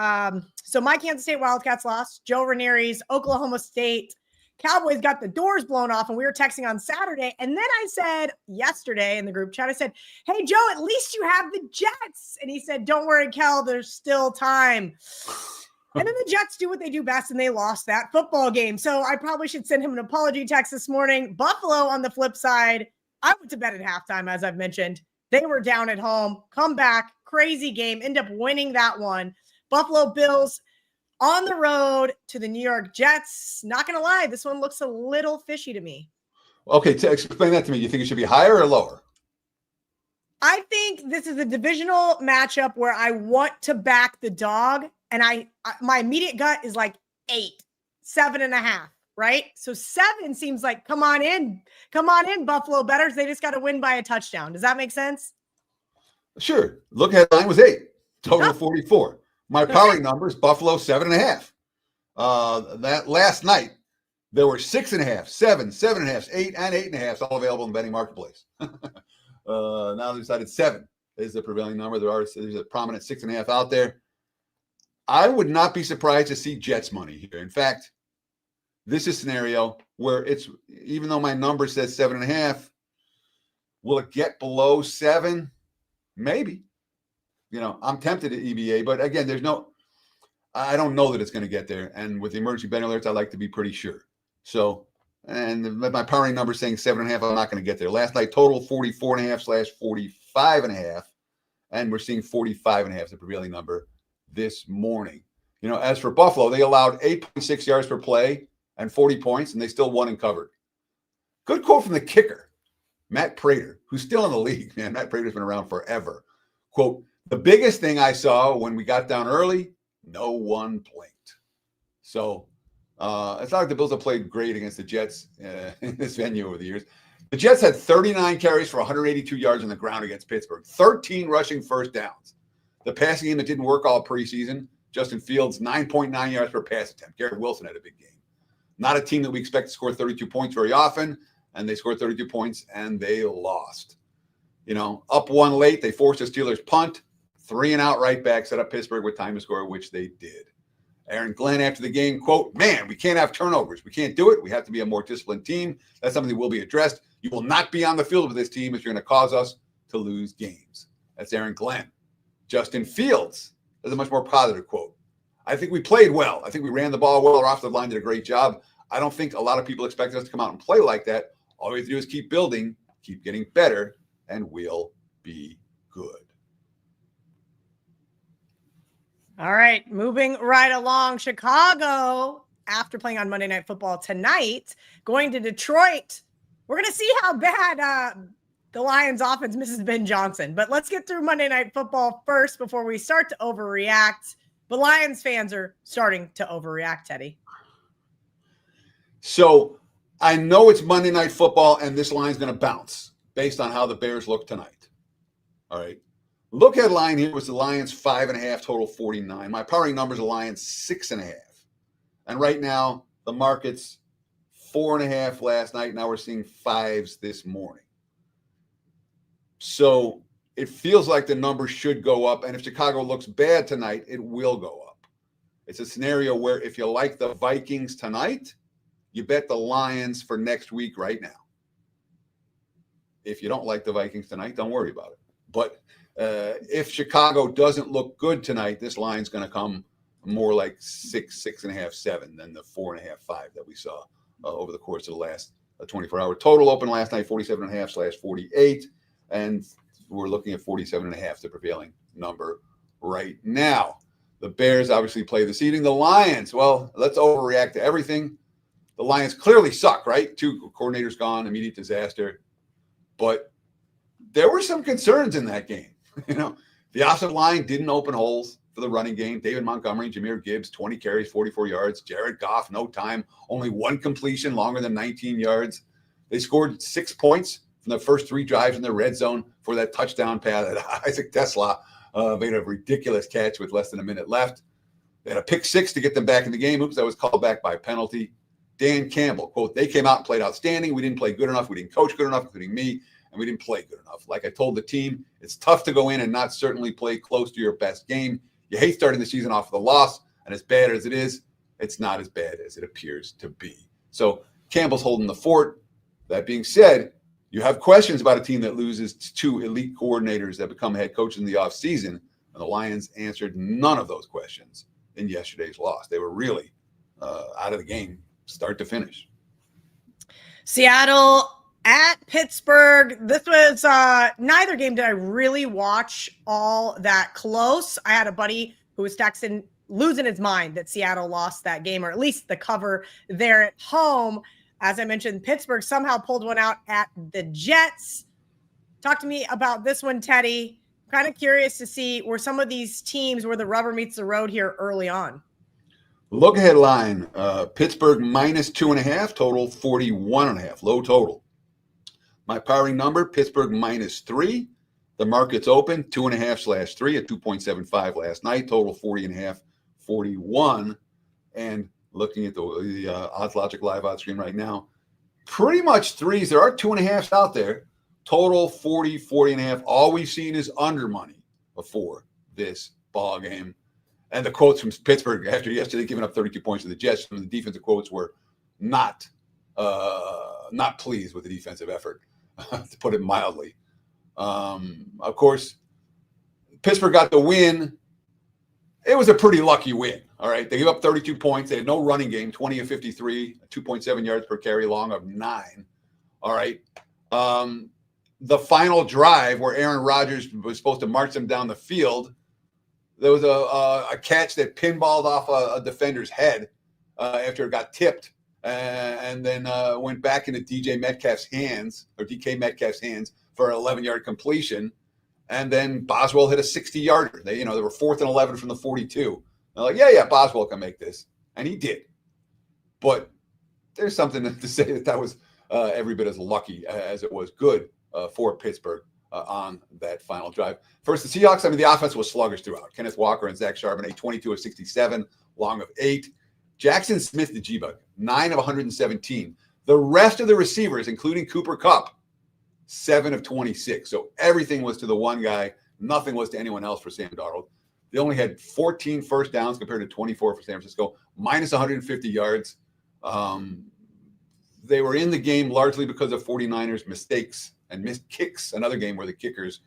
So my Kansas State Wildcats lost. Joe Ranieri's Oklahoma State Cowboys got the doors blown off, and we were texting on Saturday. And then I said yesterday in the group chat, I said, hey, Joe, at least you have the Jets. And he said, don't worry, Kel, there's still time. And then the Jets do what they do best, and they lost that football game. So I probably should send him an apology text this morning. Buffalo, on the flip side, I went to bed at halftime, as I've mentioned. They were down at home, come back, crazy game, end up winning that one. Buffalo Bills on the road to the New York Jets. Not going to lie, this one looks a little fishy to me. Okay, explain that to me. You think it should be higher or lower? I think this is a divisional matchup where I want to back the dog, and my immediate gut is like 8, 7.5, right? So 7 seems like, come on in, Buffalo Betters. They just got to win by a touchdown. Does that make sense? Sure. Look, headline was 8, total 44. My powering numbers, Buffalo 7.5. That last night, there were 6.5, 7, 7.5, 8, and 8.5 all available in the betting marketplace. Now they decided 7 is the prevailing number. There's a prominent 6.5 out there. I would not be surprised to see Jets money here. In fact, this is a scenario where it's, even though my number says 7.5, will it get below 7? Maybe. I'm tempted at EBA, but again, I don't know that it's going to get there. And with the emergency betting alerts, I like to be pretty sure. So, and my powering number saying 7.5, I'm not going to get there. Last night, total 44.5/45.5. And we're seeing 45.5 as the prevailing number this morning. As for Buffalo, they allowed 8.6 yards per play and 40 points, and they still won and covered. Good quote from the kicker, Matt Prater, who's still in the league, man. Matt Prater's been around forever. Quote, the biggest thing I saw when we got down early, no one blinked. So it's not like the Bills have played great against the Jets in this venue over the years. The Jets had 39 carries for 182 yards on the ground against Pittsburgh, 13 rushing first downs. The passing game that didn't work all preseason, Justin Fields, 9.9 yards per pass attempt. Garrett Wilson had a big game. Not a team that we expect to score 32 points very often, and they scored 32 points, and they lost. Up one late, they forced the Steelers' punt, 3-and-out right back, set up Pittsburgh with time to score, which they did. Aaron Glenn after the game, quote, man, we can't have turnovers. We can't do it. We have to be a more disciplined team. That's something that will be addressed. You will not be on the field with this team if you're going to cause us to lose games. That's Aaron Glenn. Justin Fields is a much more positive quote. I think we played well. I think we ran the ball well. Our offensive line did a great job. I don't think a lot of people expected us to come out and play like that. All we have to do is keep building, keep getting better, and we'll be good. All right, moving right along. Chicago, after playing on Monday Night Football tonight, going to Detroit. We're going to see how bad the Lions offense misses Ben Johnson. But let's get through Monday Night Football first before we start to overreact. The Lions fans are starting to overreact, Teddy. So I know it's Monday Night Football, and this line's going to bounce based on how the Bears look tonight. All right. Look at line here was the Lions 5.5, total 49. My powering number is the Lions 6.5. And right now, the market's 4.5 last night. Now we're seeing 5s this morning. So it feels like the number should go up. And if Chicago looks bad tonight, it will go up. It's a scenario where if you like the Vikings tonight, you bet the Lions for next week right now. If you don't like the Vikings tonight, don't worry about it. But if Chicago doesn't look good tonight, this line's going to come more like 6, 6.5, 7 than the 4.5, 5 that we saw over the course of the last 24-hour. Total open last night, 47.5/48. And we're looking at 47.5, the prevailing number right now. The Bears obviously play this evening. The Lions, well, let's overreact to everything. The Lions clearly suck, right? 2 coordinators gone, immediate disaster. But there were some concerns in that game. The offensive line didn't open holes for the running game. David Montgomery, Jahmyr Gibbs, 20 carries, 44 yards. Jared Goff, no time, only 1 completion, longer than 19 yards. They scored 6 points from the first 3 drives in the red zone for that touchdown pass that Isaac Tesla made a ridiculous catch with less than a minute left. They had a pick 6 to get them back in the game. Oops, that was called back by penalty. Dan Campbell, quote, they came out and played outstanding. We didn't play good enough. We didn't coach good enough, including me, and we didn't play good enough. Like I told the team, it's tough to go in and not certainly play close to your best game. You hate starting the season off with a loss, and as bad as it is, it's not as bad as it appears to be. So Campbell's holding the fort. That being said, you have questions about a team that loses 2 elite coordinators that become head coaches in the offseason, and the Lions answered none of those questions in yesterday's loss. They were really out of the game start to finish. Seattle at Pittsburgh. This was neither game did I really watch all that close. I had a buddy who was texting, losing his mind that Seattle lost that game, or at least the cover there at home. As I mentioned, Pittsburgh somehow pulled one out at the Jets. Talk to me about this one, Teddy. Kind of curious to see where some of these teams where the rubber meets the road here early on. Look ahead line, Pittsburgh minus 2.5, total 41.5, low total. My powering number, Pittsburgh minus 3. The market's open, 2.5/3 at 2.75 last night, total 40.5, 41. And looking at the Odds Logic live odds screen right now, pretty much 3s. There are 2.5s out there. Total 40, 40.5. All we've seen is under money before this ball game. And the quotes from Pittsburgh after yesterday giving up 32 points to the Jets, some of the defensive quotes were not pleased with the defensive effort, to put it mildly. Of course, Pittsburgh got the win. It was a pretty lucky win. All right. They gave up 32 points. They had no running game, 20 of 53, 2.7 yards per carry, long of 9. All right. The final drive where Aaron Rodgers was supposed to march them down the field, there was a catch that pinballed off a defender's head after it got tipped, and then went back into DK Metcalf's hands for an 11-yard completion. And then Boswell hit a 60-yarder. They were 4th and 11 from the 42. They're like, yeah, Boswell can make this. And he did. But there's something to say that was every bit as lucky as it was good for Pittsburgh on that final drive. First, the Seahawks, the offense was sluggish throughout. Kenneth Walker and Zach Charbonnet, 22 of 67, long of 8. Jackson Smith, the G-Bug, 9 of 117. The rest of the receivers, including Cooper Kupp, 7 of 26. So everything was to the one guy. Nothing was to anyone else for Sam Darnold. They only had 14 first downs compared to 24 for San Francisco, minus 150 yards. They were in the game largely because of 49ers' mistakes and missed kicks, another game where the kickers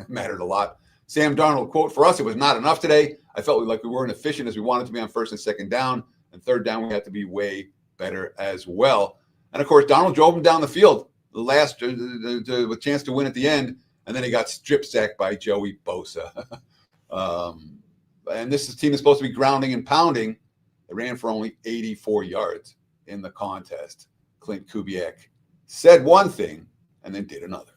mattered a lot. Sam Darnold, quote, "For us, it was not enough today. I felt like we weren't efficient as we wanted to be on first and second down. And third down, we had to be way better as well." And, of course, Darnold drove him down the field the last with a chance to win at the end, and then he got strip sacked by Joey Bosa. And this team is supposed to be grounding and pounding. They ran for only 84 yards in the contest. Clint Kubiak said one thing and then did another.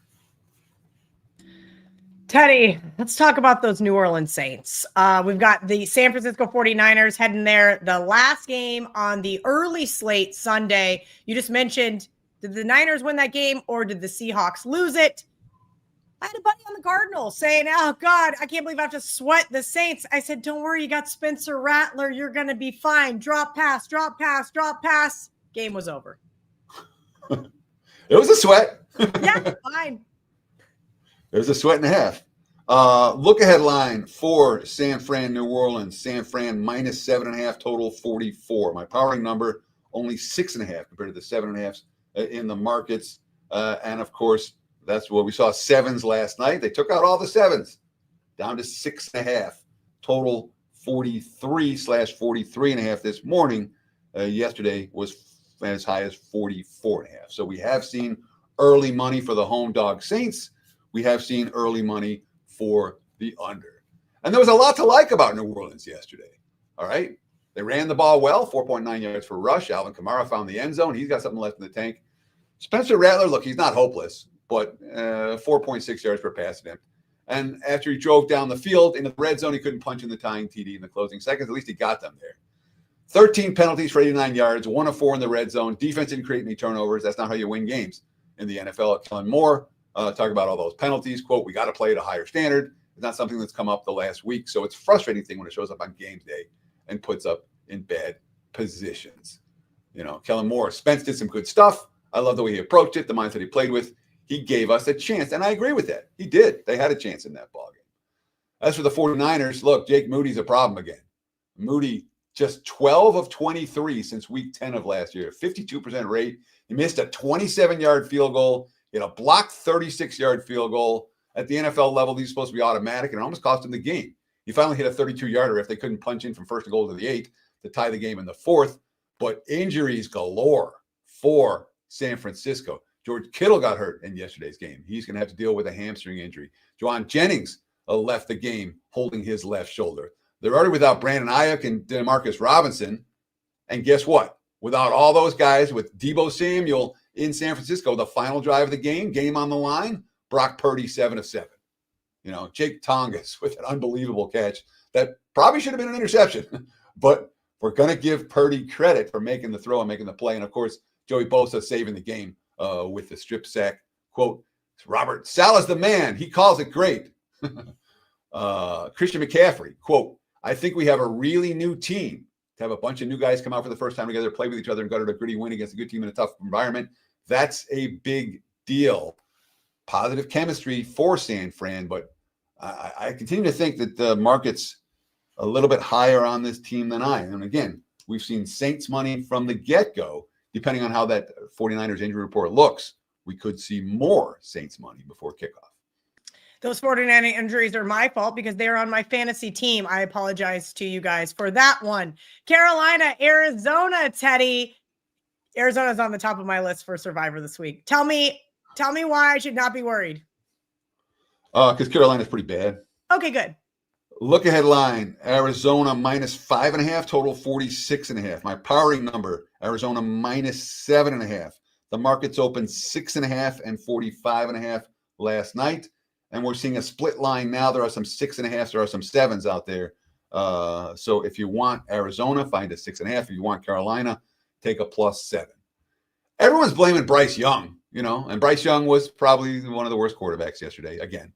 Teddy, let's talk about those New Orleans Saints. We've got the San Francisco 49ers heading there. The last game on the early slate Sunday. You just mentioned, did the Niners win that game or did the Seahawks lose it? I had a buddy on the Cardinals saying, oh, God, I can't believe I have to sweat the Saints. I said, don't worry, you got Spencer Rattler. You're going to be fine. Drop pass, drop pass, drop pass. Game was over. It was a sweat. Yeah, fine. It was a sweat and a half. Look ahead line for San Fran, New Orleans. San Fran minus 7.5, total 44. My powering number, only 6.5 compared to the 7.5s in the markets. And, of course, that's what we saw, 7s last night. They took out all the 7s, down to 6.5. Total 43/43.5 this morning. Yesterday was as high as 44.5. So we have seen early money for the home dog Saints. We have seen early money for the under. And there was a lot to like about New Orleans yesterday. All right. They ran the ball well, 4.9 yards per rush. Alvin Kamara found the end zone. He's got something left in the tank. Spencer Rattler, look, he's not hopeless, but 4.6 yards per pass attempt. And after he drove down the field into the red zone, he couldn't punch in the tying TD in the closing seconds. At least he got them there. 13 penalties for 89 yards, 1 of 4 in the red zone. Defense didn't create any turnovers. That's not how you win games in the NFL. Kellen Moore talk about all those penalties. Quote, we got to play at a higher standard. It's not something that's come up the last week. So it's a frustrating thing when it shows up on game day and puts up in bad positions. Kellen Moore, Spence did some good stuff. I love the way he approached it, the mindset he played with. He gave us a chance, and I agree with that. He did. They had a chance in that ballgame. As for the 49ers, look, Jake Moody's a problem again. Moody, just 12 of 23 since week 10 of last year, 52% rate. He missed a 27-yard field goal. He had a blocked 36-yard field goal. At the NFL level, these are supposed to be automatic, and it almost cost him the game. He finally hit a 32-yarder if they couldn't punch in from first and goal to the 8th to tie the game in the 4th. But injuries galore for San Francisco. George Kittle got hurt in yesterday's game. He's going to have to deal with a hamstring injury. Juwan Jennings left the game holding his left shoulder. They're already without Brandon Ayuk and Demarcus Robinson. And guess what? Without all those guys, with Deebo Samuel in San Francisco, the final drive of the game on the line, Brock Purdy 7 of 7. Jake Tongas with an unbelievable catch that probably should have been an interception. But we're going to give Purdy credit for making the throw and making the play. And, of course, Joey Bosa saving the game with the strip sack. Quote, Robert Saleh's the man. He calls it great. Christian McCaffrey, quote, I think we have a really new team. To have a bunch of new guys come out for the first time together, play with each other, and go to a gritty win against a good team in a tough environment. That's a big deal. Positive chemistry for San Fran, but I continue to think that the markets a little bit higher on this team than I am. And again, we've seen Saints money from the get-go. Depending on how that 49ers injury report looks, we could see more Saints money before kickoff. Those 49 injuries are my fault because they're on my fantasy team. I apologize to you guys for that one. Carolina, Arizona, Teddy. Arizona's on the top of my list for Survivor this week. Tell me why I should not be worried. Because Carolina's pretty bad. Okay, good. Look ahead line, Arizona -5.5, total 46.5. My powering number, Arizona -7.5. The markets opened 6.5 and 45.5 last night. And we're seeing a split line now. There are some 6.5s, there are some 7s out there. So if you want Arizona, find a 6.5. If you want Carolina, take a +7. Everyone's blaming Bryce Young, and Bryce Young was probably one of the worst quarterbacks yesterday. Again,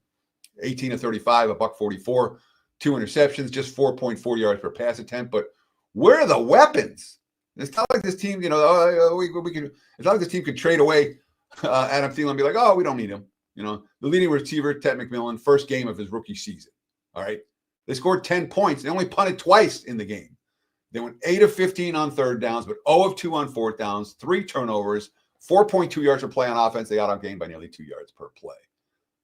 18 of 35, $144, 2 interceptions, just 4.4 yards per pass attempt. But where are the weapons? It's not like this team, we can. It's not like this team could trade away Adam Thielen and be like, oh, we don't need him. The leading receiver, Ted McMillan, first game of his rookie season. All right. They scored 10 points. They only punted twice in the game. They went 8 of 15 on third downs, but 0 of 2 on fourth downs, 3 turnovers, 4.2 yards per play on offense. They got outgained by nearly 2 yards per play.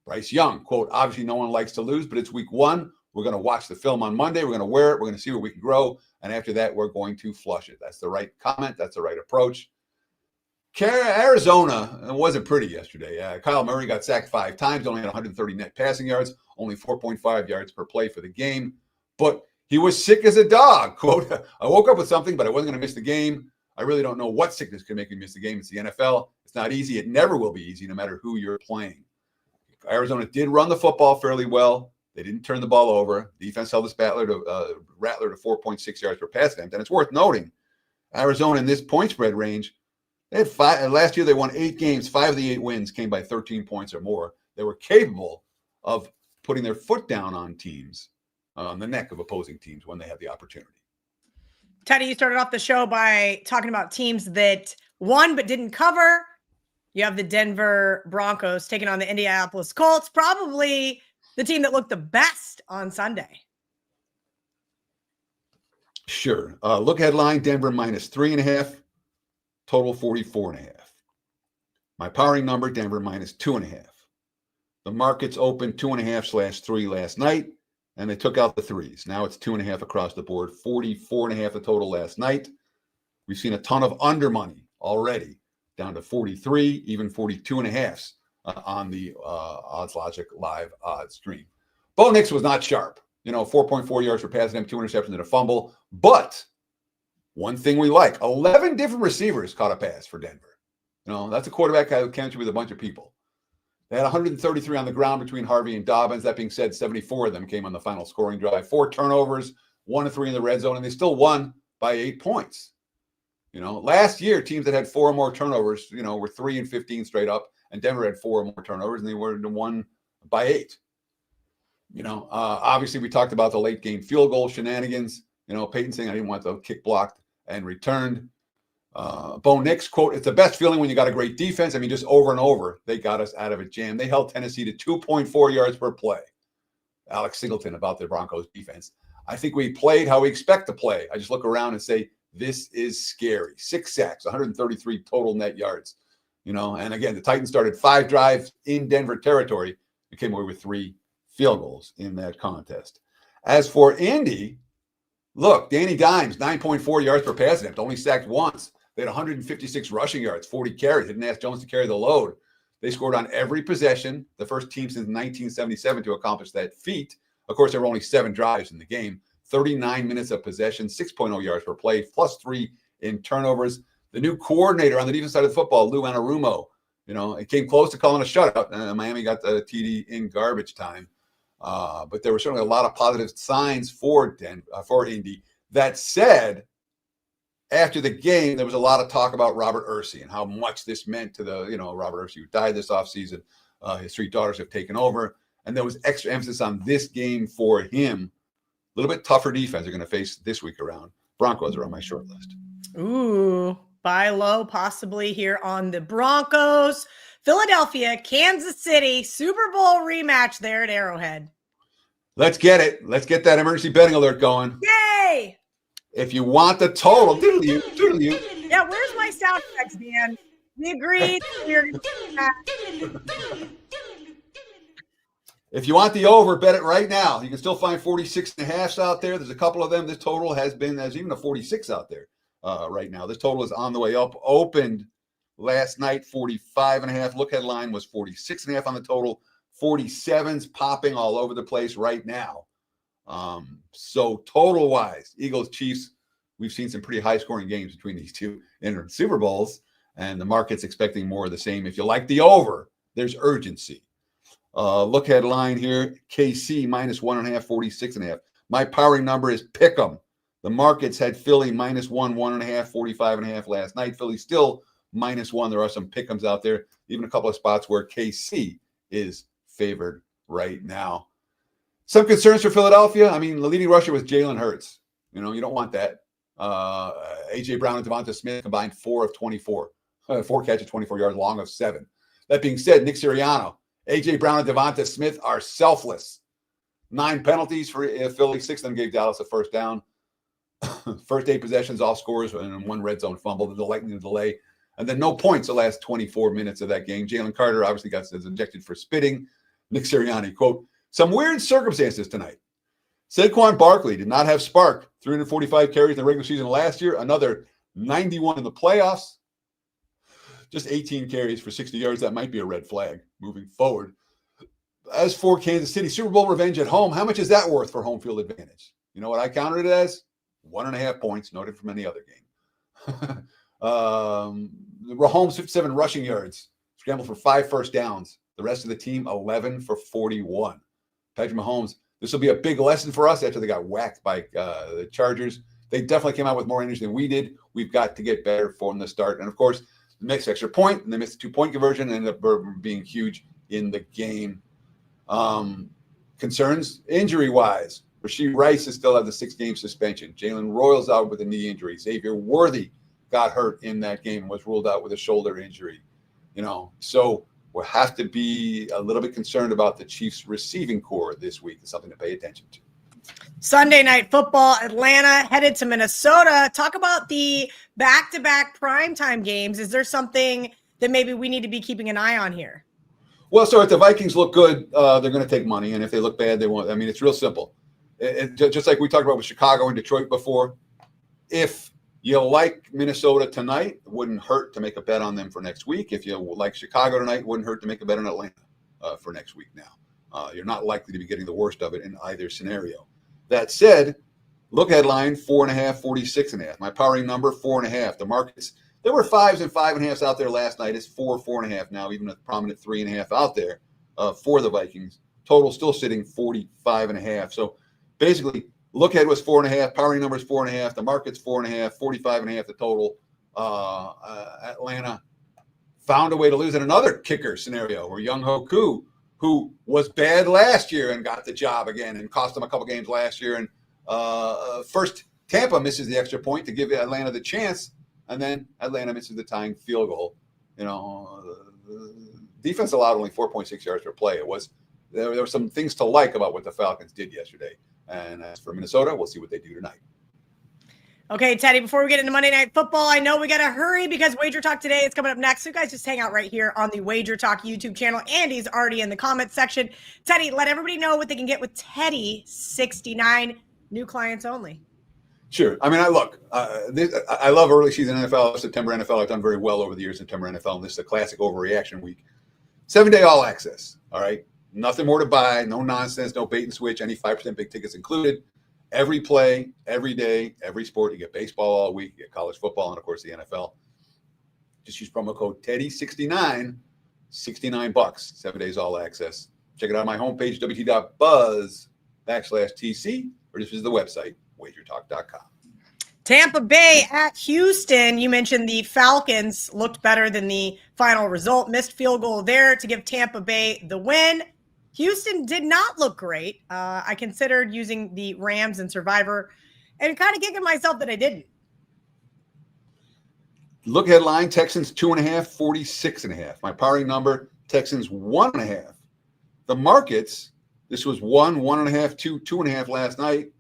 Bryce Young, quote, obviously no one likes to lose, but it's week 1. We're going to watch the film on Monday. We're going to wear it. We're going to see where we can grow. And after that, we're going to flush it. That's the right comment. That's the right approach. Arizona wasn't pretty yesterday. Kyle Murray got sacked 5 times, only had 130 net passing yards, only 4.5 yards per play for the game. But he was sick as a dog. Quote, I woke up with something, but I wasn't going to miss the game. I really don't know what sickness could make me miss the game. It's the NFL. It's not easy. It never will be easy, no matter who you're playing. Arizona did run the football fairly well. They didn't turn the ball over. Defense held this Rattler to 4.6 yards per pass attempt. And it's worth noting, Arizona in this point spread range, they had 5. Last year they won 8 games. 5 of the 8 wins came by 13 points or more. They were capable of putting their foot down on teams, on the neck of opposing teams when they had the opportunity. Teddy, you started off the show by talking about teams that won but didn't cover. You have the Denver Broncos taking on the Indianapolis Colts, probably the team that looked the best on Sunday. Sure. Look headline, Denver -3.5, total 44.5. My powering number, Denver -2.5. The markets opened 2.5/3 last night, and they took out the 3s. Now it's 2.5 across the board, 44.5 the total last night. We've seen a ton of under money already, down to 43, even 42.5 on the Odds Logic live odds stream. Bo Nix was not sharp. 4.4 yards per pass attempt, 2 interceptions and a fumble. But one thing we like, 11 different receivers caught a pass for Denver. That's a quarterback chemistry with a bunch of people. They had 133 on the ground between Harvey and Dobbins. That being said, 74 of them came on the final scoring drive. 4 turnovers, 1 of 3 in the red zone, and they still won by 8 points. Last year, teams that had 4 or more turnovers, were 3 and 15 straight up, and Denver had 4 or more turnovers, and they were won by 8. Obviously, we talked about the late game field goal shenanigans. Peyton saying I didn't want the kick blocked and returned. Bo Nix, quote, it's the best feeling when you got a great defense. Just over and over, they got us out of a jam. They held Tennessee to 2.4 yards per play. Alex Singleton about the Broncos defense. I think we played how we expect to play. I just look around and say, this is scary. 6 sacks, 133 total net yards. And again, the Titans started 5 drives in Denver territory. They came away with 3 field goals in that contest. As for Indy, look, Danny Dimes, 9.4 yards per pass attempt, only sacked once. They had 156 rushing yards, 40 carries. Didn't ask Jones to carry the load. They scored on every possession, the first team since 1977 to accomplish that feat. Of course, there were only 7 drives in the game, 39 minutes of possession, 6.0 yards per play, +3 in turnovers. The new coordinator on the defense side of the football, Lou Anarumo, it came close to calling a shutout. Miami got the TD in garbage time. But there were certainly a lot of positive signs for Indy. That said, after the game, there was a lot of talk about Robert Ursay and how much this meant to the, Robert Ursay, who died this offseason. His 3 daughters have taken over. And there was extra emphasis on this game for him. A little bit tougher defense they're going to face this week around. Broncos are on my short list. Ooh, buy low possibly here on the Broncos. Philadelphia, Kansas City, Super Bowl rematch there at Arrowhead. Let's get it. Let's get that emergency betting alert going. Yay! If you want the total, doodle-you. Yeah, where's my sound effects, man? We agreed. If you want the over, bet it right now. You can still find 46.5s out there. There's a couple of them. This total there's even a 46 out there right now. This total is on the way up. Opened last night, 45.5. Look headline was 46.5 on the total. 47s popping all over the place right now. So total wise, Eagles, Chiefs, we've seen some pretty high scoring games between these two in Super Bowls, and the market's expecting more of the same. If you like the over, there's urgency. Look headline here, KC -1.5, 46.5. My powering number is Pick'em. The markets had Philly -1, 1.5, 45.5 last night. Philly still -1. There are some Pick'ems out there, even a couple of spots where KC is favored right now. Some concerns for Philadelphia. I mean, the leading rusher was Jalen Hurts. You don't want that. A.J. Brown and Devonta Smith combined 4 of 24. 4 catches, 24 yards, long of 7. That being said, Nick Sirianni, A.J. Brown and Devonta Smith are selfless. 9 penalties for Philly. 6 of them gave Dallas a first down. First 8 possessions, all scores, and 1 red zone fumble, the lightning delay. And then no points the last 24 minutes of that game. Jalen Carter obviously got ejected for spitting. Nick Sirianni, quote, some weird circumstances tonight. Saquon Barkley did not have spark. 345 carries in the regular season last year. Another 91 in the playoffs. Just 18 carries for 60 yards. That might be a red flag moving forward. As for Kansas City, Super Bowl revenge at home, how much is that worth for home field advantage? You know what I counted it as? 1.5 points, noted from any other game. Mahomes, 57 rushing yards, scrambled for 5 first downs. The rest of the team, 11 for 41. Patrick Mahomes, this will be a big lesson for us after they got whacked by the Chargers. They definitely came out with more energy than we did. We've got to get better from the start. And, of course, they missed extra point, and they missed a 2-point conversion and ended up being huge in the game. Concerns injury-wise. Rasheed Rice is still at the 6-game suspension. Jalen Royals out with a knee injury. Xavier Worthy got hurt in that game, was ruled out with a shoulder injury. So we'll have to be a little bit concerned about the Chiefs' receiving core this week. It's something to pay attention to. Sunday night football, Atlanta headed to Minnesota. Talk about the back-to-back primetime games. Is there something that maybe we need to be keeping an eye on here? Well, so if the Vikings look good, they're going to take money. And if they look bad, they won't. I mean, it's real simple. Just like we talked about with Chicago and Detroit before, if you like Minnesota tonight, it wouldn't hurt to make a bet on them for next week. If you like Chicago tonight, it wouldn't hurt to make a bet on Atlanta for next week now. You're not likely to be getting the worst of it in either scenario. That said, look headline, 4.5, 46.5. My powering number, 4.5. The markets, there were 5s and 5.5s out there last night. It's 4.5 now, even a prominent 3.5 out there for the Vikings. Total still sitting 45.5. So basically, look ahead was 4.5. Powering number is 4.5. The market's 4.5. 45.5 the total. Atlanta found a way to lose in another kicker scenario where Young Hoku, who was bad last year and got the job again and cost them a couple games last year. And first, Tampa misses the extra point to give Atlanta the chance, and then Atlanta misses the tying field goal. Defense allowed only 4.6 yards per play. There were some things to like about what the Falcons did yesterday. And as for Minnesota, we'll see what they do tonight. Okay, Teddy, before we get into Monday Night Football, I know we got to hurry because Wager Talk today is coming up next. So you guys just hang out right here on the Wager Talk YouTube channel. Andy's already in the comments section. Teddy, let everybody know what they can get with Teddy 69, new clients only. Sure. I mean, I love early season NFL, September NFL. I've done very well over the years in September NFL, and this is a classic overreaction week. 7-day all access, all right? Nothing more to buy, no nonsense, no bait and switch, any 5% big tickets included. Every play, every day, every sport. You get baseball all week, you get college football, and, of course, the NFL. Just use promo code Teddy69, $69, 7 days all access. Check it out on my homepage, wt.buzz/TC, or just visit the website, WagerTalk.com. Tampa Bay at Houston. You mentioned the Falcons looked better than the final result. Missed field goal there to give Tampa Bay the win. Houston did not look great. I considered using the Rams and Survivor and kind of kicking myself that I didn't. Look headline, Texans 2.5, 46.5. My powering number, Texans 1.5. The markets, This was 1.5, 2.5 last night.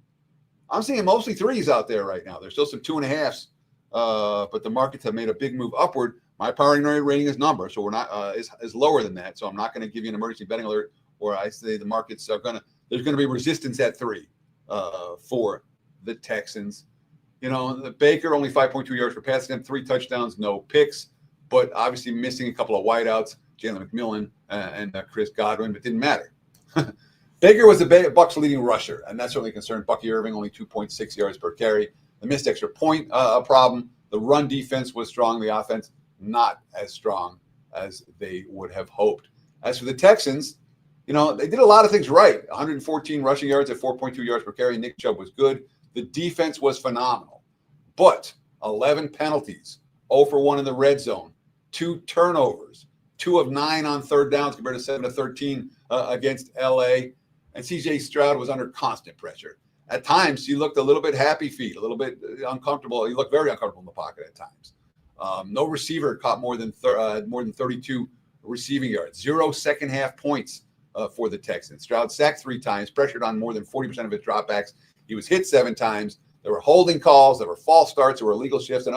I'm seeing mostly threes out there right now. There's still some 2.5s, but the markets have made a big move upward. My power rating is number, so we're not is lower than that. So I'm not going to give you an emergency betting alert where I say the markets are there's going to be resistance at 3 for the Texans. The Baker only 5.2 yards per pass attempt, 3 touchdowns, no picks, but obviously missing a couple of wideouts, Jalen McMillan and Chris Godwin, but didn't matter. Baker was the Bucs' leading rusher, and that certainly concerned Bucky Irving, only 2.6 yards per carry. The missed extra point, a problem. The run defense was strong. The offense not as strong as they would have hoped. As for the Texans, they did a lot of things right. 114 rushing yards at 4.2 yards per carry. Nick Chubb was good. The defense was phenomenal. But 11 penalties, 0 for 1 in the red zone, 2 turnovers, 2 of 9 on third downs compared to 7 of 13 against L.A., and C.J. Stroud was under constant pressure. At times, he looked a little bit happy feet, a little bit uncomfortable. He looked very uncomfortable in the pocket at times. No receiver caught more than 32 receiving yards. 0 second-half points for the Texans. Stroud sacked 3 times, pressured on more than 40% of his dropbacks. He was hit 7 times. There were holding calls. There were false starts. There were illegal shifts. And,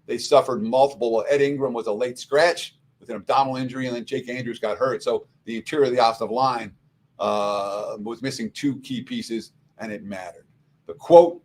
they suffered multiple. Ed Ingram was a late scratch with an abdominal injury, and then Jake Andrews got hurt. So the interior of the offensive line was missing 2 key pieces, and it mattered. The quote,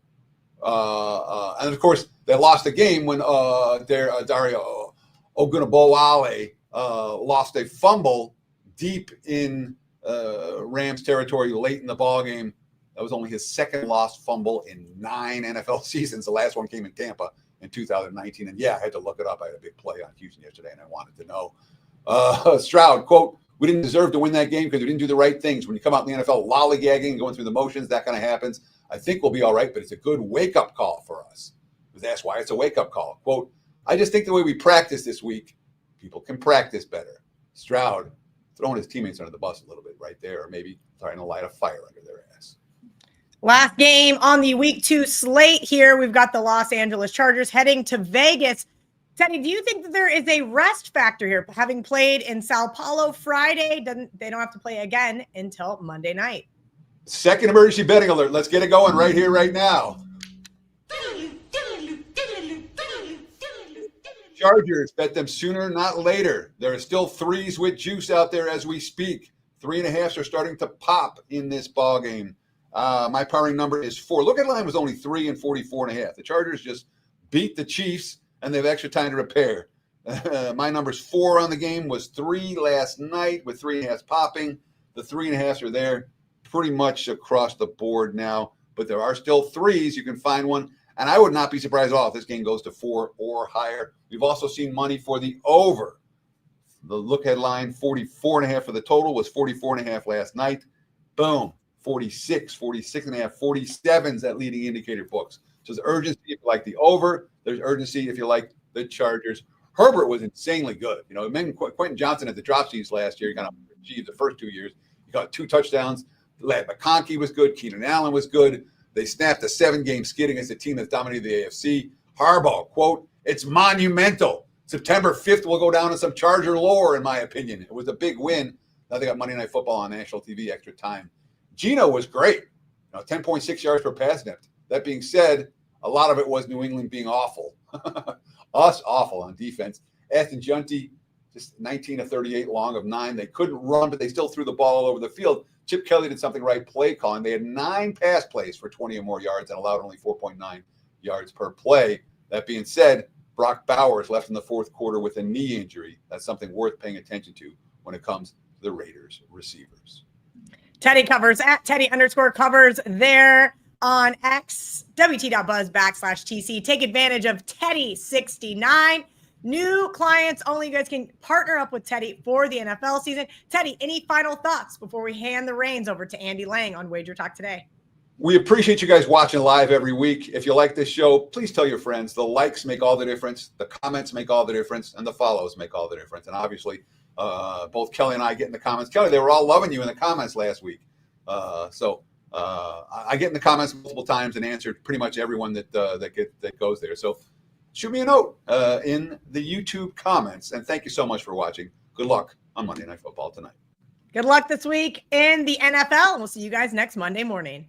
and of course, they lost the game when Dario Ogunabowale lost a fumble deep in Rams territory late in the ballgame. That was only his second lost fumble in 9 NFL seasons. The last one came in Tampa in 2019. And, I had to look it up. I had a big play on Houston yesterday, and I wanted to know. Stroud, quote, "We didn't deserve to win that game because we didn't do the right things. When you come out in the NFL lollygagging and going through the motions, that kind of happens. I think we'll be all right, but it's a good wake-up call for us." That's why it's a wake-up call. Quote, "I just think the way we practice this week, people can practice better." Stroud throwing his teammates under the bus a little bit right there, or maybe trying to light a fire under their ass. Last game on the week 2 slate here. We've got the Los Angeles Chargers heading to Vegas. Teddy, do you think that there is a rest factor here? Having played in Sao Paulo Friday, they don't have to play again until Monday night. Second emergency betting alert. Let's get it going right here, right now. Chargers, bet them sooner, not later. There are still 3s with juice out there as we speak. 3.5s are starting to pop in this ball game. My powering number is 4. Look at line was only 3 and 44.5. The Chargers just beat the Chiefs, and they have extra time to repair. My number's 4 on the game, was 3 last night with 3.5s popping. The 3.5s are there pretty much across the board now, but there are still 3s. You can find one, and I would not be surprised at all if this game goes to 4 or higher. We've also seen money for the over. The look headline, 44.5 for the total, was 44.5 last night. Boom. 46, 46.5, 47s at leading indicator books. So there's urgency if you like the over. There's urgency if you like the Chargers. Herbert was insanely good. Quentin Johnson had the drop seats last year. He kind of achieved the first 2 years. He got 2 touchdowns. McConkey was good. Keenan Allen was good. They snapped a 7-game skid against a team that's dominated the AFC. Harbaugh, quote, "It's monumental. September 5th will go down in some Charger lore, in my opinion." It was a big win. Now they got Monday Night Football on national TV, extra time. Geno was great. 10.6 yards per pass attempt. That being said, a lot of it was New England being awful. Us awful on defense. Aston Junty, just 19 of 38 long of 9. They couldn't run, but they still threw the ball all over the field. Chip Kelly did something right play calling. They had 9 pass plays for 20 or more yards and allowed only 4.9 yards per play. That being said, Brock Bowers left in the fourth quarter with a knee injury. That's something worth paying attention to when it comes to the Raiders receivers. Teddy covers at Teddy_covers there on X, WT.buzz/TC. Take advantage of Teddy69. New clients only. You guys can partner up with Teddy for the NFL season. Teddy, any final thoughts before we hand the reins over to Andy Lang on WagerTalk today? We appreciate you guys watching live every week. If you like this show, please tell your friends. The likes make all the difference. The comments make all the difference. And the follows make all the difference. And obviously, both Kelly and I get in the comments. Kelly, they were all loving you in the comments last week. So I get in the comments multiple times and answered pretty much everyone that goes there. So shoot me a note in the YouTube comments. And thank you so much for watching. Good luck on Monday Night Football tonight. Good luck this week in the NFL. We'll see you guys next Monday morning.